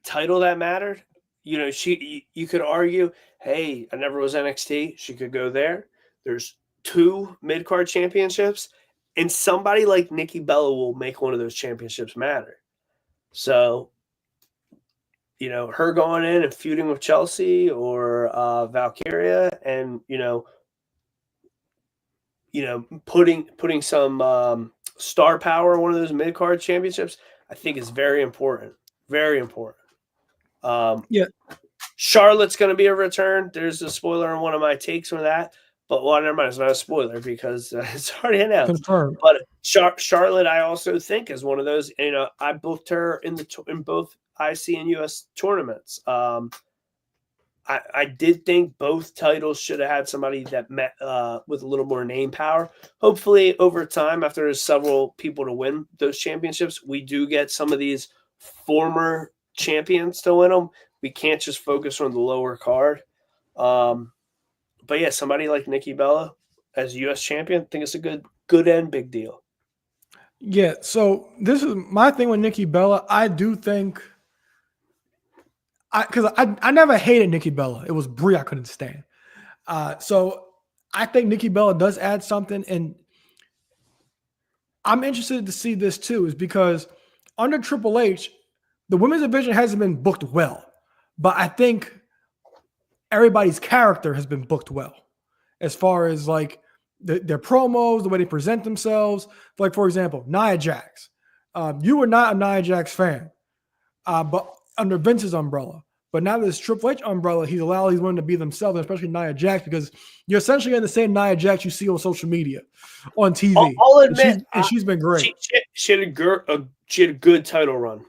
title that mattered. You could argue, hey, I never was NXT. She could go there. There's 2 mid-card championships, And somebody like Nikki Bella will make one of those championships matter. So, her going in and feuding with Chelsea or Valkyria, and putting some star power in one of those mid card championships, I think is very important. Very important. Yeah. Charlotte's going to be a return. There's a spoiler on one of my takes on that, but never mind. It's not a spoiler because it's already announced. Confirmed. But Charlotte, I also think, is one of those. I booked her in both IC and US tournaments. I did think both titles should have had somebody that met with a little more name power. Hopefully, over time, after there's several people to win those championships, we do get some of these former champions to win them. We can't just focus on the lower card. But yeah, somebody like Nikki Bella as U.S. champion, I think it's a good and big deal. Yeah, so this is my thing with Nikki Bella. I do think because I never hated Nikki Bella. It was Brie I couldn't stand. So I think Nikki Bella does add something, and I'm interested to see this too, is because under Triple H, the women's division hasn't been booked well, but I think everybody's character has been booked well, as far as like their promos, the way they present themselves. Like, for example, Nia Jax. You were not a Nia Jax fan, but under Vince's umbrella. But now this Triple H umbrella, he's allowed these women to be themselves, especially Nia Jax, because you're essentially getting the same Nia Jax you see on social media, on TV. I'll admit, she's been great. She had a good title run.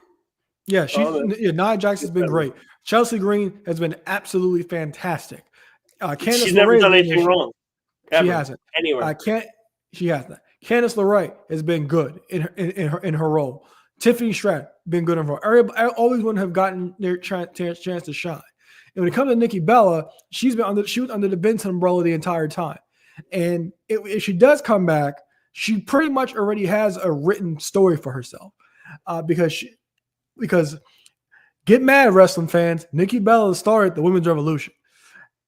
Yeah, Nia Jax has been great. Chelsea Green has been absolutely fantastic. She's never done anything wrong. She hasn't. Anyway, she hasn't. Candice LeRae has been good in her role. Tiffany Stratton been good in her role. All these women have gotten their chance to shine. And when it comes to Nikki Bella, she was under the Vince umbrella the entire time. And if she does come back, she pretty much already has a written story for herself. Because get mad, wrestling fans, Nikki Bella started the Women's Revolution.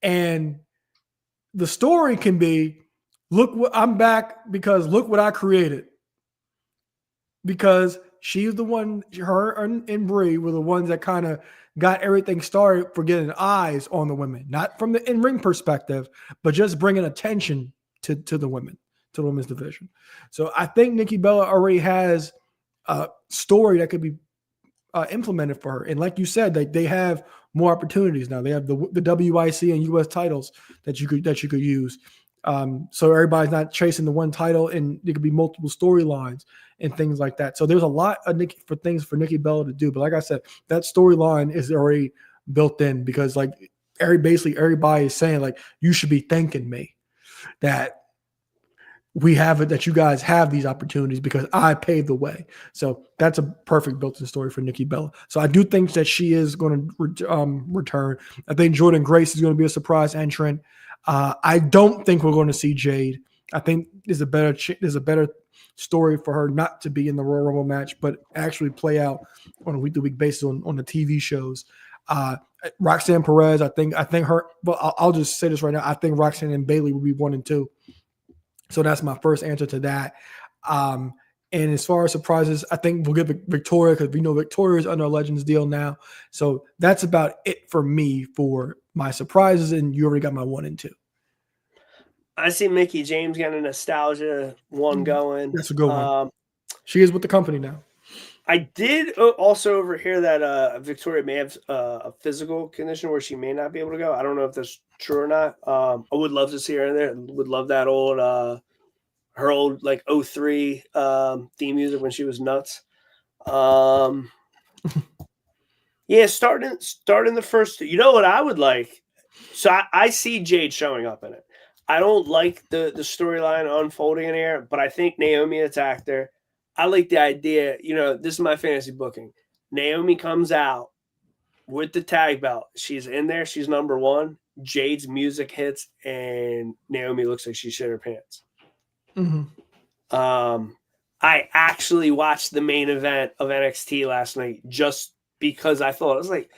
And the story can be, I'm back because look what I created. Because she's the one, her and Brie were the ones that kind of got everything started for getting eyes on the women, not from the in-ring perspective, but just bringing attention to the women, to the women's division. So I think Nikki Bella already has a story that could be implemented for her. And like you said, they have more opportunities now. They have the WIC and US titles that you could use. So everybody's not chasing the one title, and there could be multiple storylines and things like that. So there's a lot of things for Nikki Bella to do. But like I said, that storyline is already built in, because like everybody is saying, like, you should be thanking me that we have it, that you guys have these opportunities because I paved the way. So that's a perfect built-in story for Nikki Bella. So I do think that she is going to return. I think Jordynne Grace is going to be a surprise entrant. I don't think we're going to see Jade. I think there's a better story for her not to be in the Royal Rumble match, but actually play out on a week-to-week basis on the TV shows. Roxanne Perez, I think her. But I'll just say this right now. I think Roxanne and Bayley will be 1 and 2. So that's my first answer to that. And as far as surprises, I think we'll give Victoria, because we know Victoria is under a Legends deal now. So that's about it for me for my surprises. And you already got my 1 and 2. I see Mickie James getting a nostalgia one going. That's a good one. She is with the company now. I did also overhear that Victoria may have a physical condition where she may not be able to go. I don't know if that's true or not. I would love to see her in there. Would love that old her old like 03 theme music when she was nuts. Yeah, starting the first. You know what I would like? So I see Jade showing up in it. I don't like the storyline unfolding in here, but I think Naomi attacked her. I like the idea. This is my fantasy booking. Naomi comes out with the tag belt. She's in there. She's number 1. Jade's music hits, and Naomi looks like she shit her pants. Mm-hmm. I actually watched the main event of NXT last night just because I thought, I was like,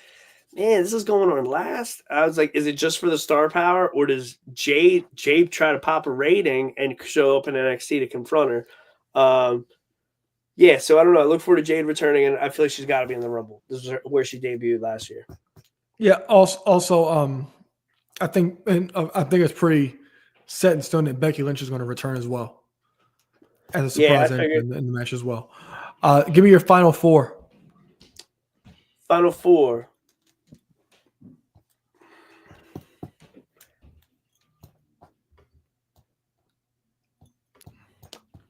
man, this is going on last. I was like, is it just for the star power, or does Jade try to pop a rating and show up in NXT to confront her? Yeah, so I don't know. I look forward to Jade returning, and I feel like she's got to be in the Rumble. This is where she debuted last year. Yeah. Also, I think it's pretty set in stone that Becky Lynch is going to return as well as a Yeah, I surprise entry figured. in the match as well. Give me your final four. Final four.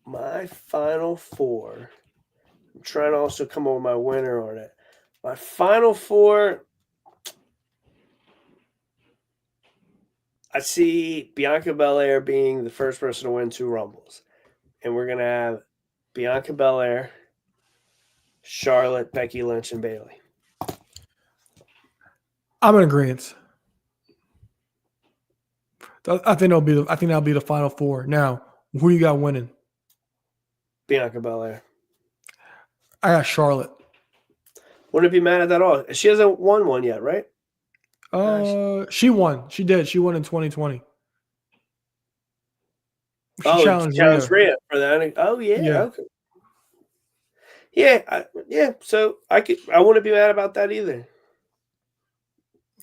My final four. I'm trying to also come up with my winner on it. My final four. I see Bianca Belair being the first person to win 2 Rumbles. And we're going to have Bianca Belair, Charlotte, Becky Lynch, and Bayley. I'm in agreement. I think that'll be the final four. Now, who you got winning? Bianca Belair. I got Charlotte. Wouldn't be mad at that at all. She hasn't won one yet, right? She won. She did. She won in 2020. She She challenged challenged Rhea. Rhea for that. Oh yeah, Yeah. okay. Yeah. So I wouldn't be mad about that either.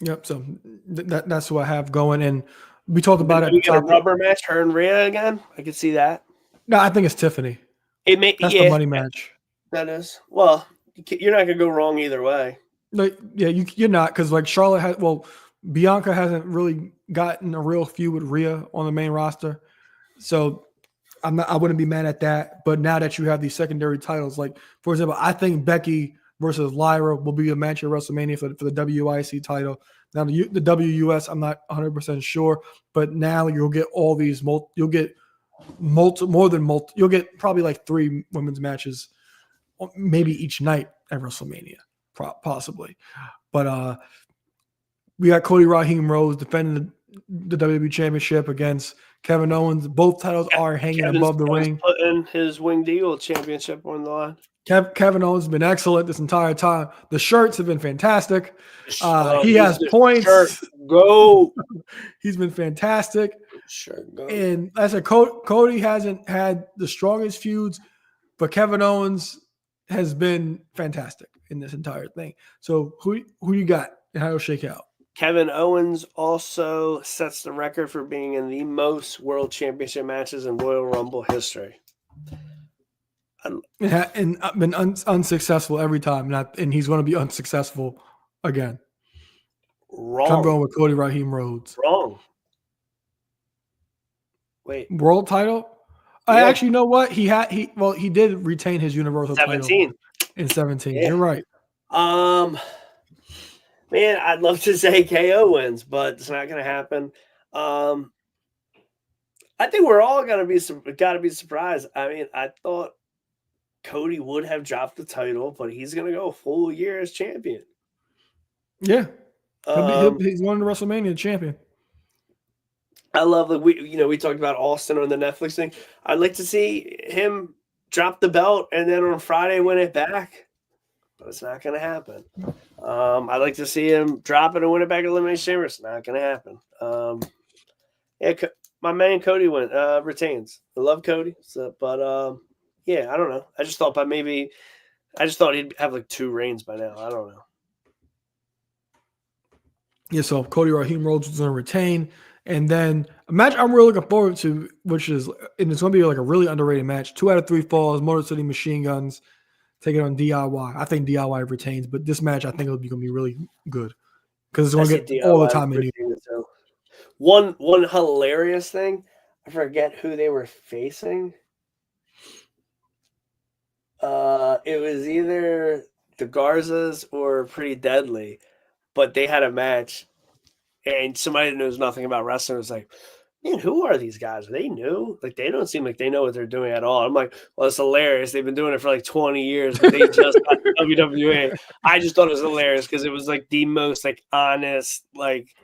Yep. So that's what I have going. And we talked about it at We the get a top. rubber match, her and Rhea again. I could see that. No, I think it's Tiffany. That's the money match. That is. Well, you're not gonna go wrong either way. Like, yeah, you're not, because like Charlotte has. Well, Bianca hasn't really gotten a real feud with Rhea on the main roster, so I wouldn't be mad at that. But now that you have these secondary titles, like for example, I think Becky versus Lyra will be a match at WrestleMania for the WIC title. Now the WUS, I'm not 100% sure, but now you'll get all these you'll get you'll get probably like 3 women's matches, maybe each night at WrestleMania, possibly. But we got Cody Raheem Rose defending the WWE Championship against Kevin Owens. Both titles are hanging above the ring. Putting his Winged Eagle Championship on the line. Kevin Owens has been excellent this entire time. The shirts have been fantastic. He has points. Shirt, go. He's been fantastic. Shirt, go. And as I said, Cody hasn't had the strongest feuds, but Kevin Owens has been fantastic in this entire thing. So who you got and how it'll shake out? Kevin Owens also sets the record for being in the most World Championship matches in Royal Rumble history. And I've been unsuccessful every time, and he's going to be unsuccessful again. Wrong. I'm going with Cody Raheem Rhodes. Wrong. Wait. World title? Yeah. Actually, you know what? He did retain his Universal title in 17. Yeah. You're right. Man, I'd love to say KO wins, but it's not going to happen. I think we're all got to be surprised. I mean, I thought Cody would have dropped the title, but he's going to go a full year as champion. Yeah, he's going to WrestleMania champion. I love that we talked about Austin on the Netflix thing. I'd like to see him drop the belt and then on Friday win it back, but it's not going to happen. I'd like to see him drop it and win it back at Elimination Chamber. It's not going to happen. My man Cody retains. I love Cody, but yeah, I don't know. I just thought he'd have like 2 reigns by now. I don't know. Yeah, so Cody Raheem Rhodes is going to retain. And then a match I'm really looking forward to, and it's going to be like a really underrated match. 2 out of 3 falls, Motor City Machine Guns taking on DIY. I think DIY retains, but this match I think it'll be going to be really good because it's going to get DIY all the time in here. One hilarious thing, I forget who they were facing. It was either the Garzas or Pretty Deadly, but they had a match, and somebody that knows nothing about wrestling was like, man, who are these guys? Are they new? Like, they don't seem like they know what they're doing at all. I'm like, well, it's hilarious. They've been doing it for like 20 years, but they just got WWE. I just thought it was hilarious because it was like the most like honest, like,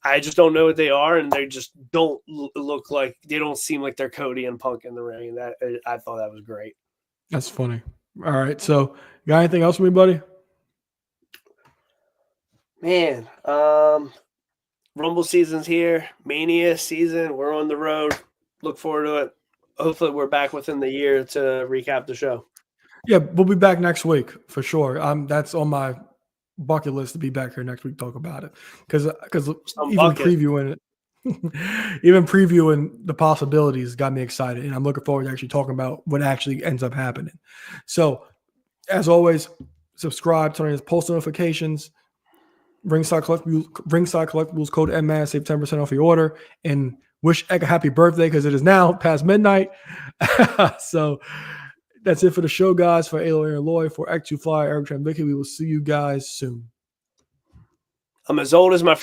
I just don't know what they are, and they just don't look like, they don't seem like they're Cody and Punk in the ring. That I thought that was great. That's funny. All right, so you got anything else for me, buddy? Man, Rumble season's here. Mania season. We're on the road. Look forward to it. hopefully we're back within the year to recap the show. Yeah, we'll be back next week for sure. That's on my bucket list to be back here next week, talk about it, because even previewing the possibilities got me excited, and I'm looking forward to actually talking about what actually ends up happening. So, as always, subscribe, turn on post notifications. Ringside Collectibles code MMAS, save 10% off your order, and wish Ek a happy birthday because it is now past midnight. So that's it for the show, guys. For Aloy and Loy, for X2 Fly, Eric Trambicki, we will see you guys soon. I'm as old as my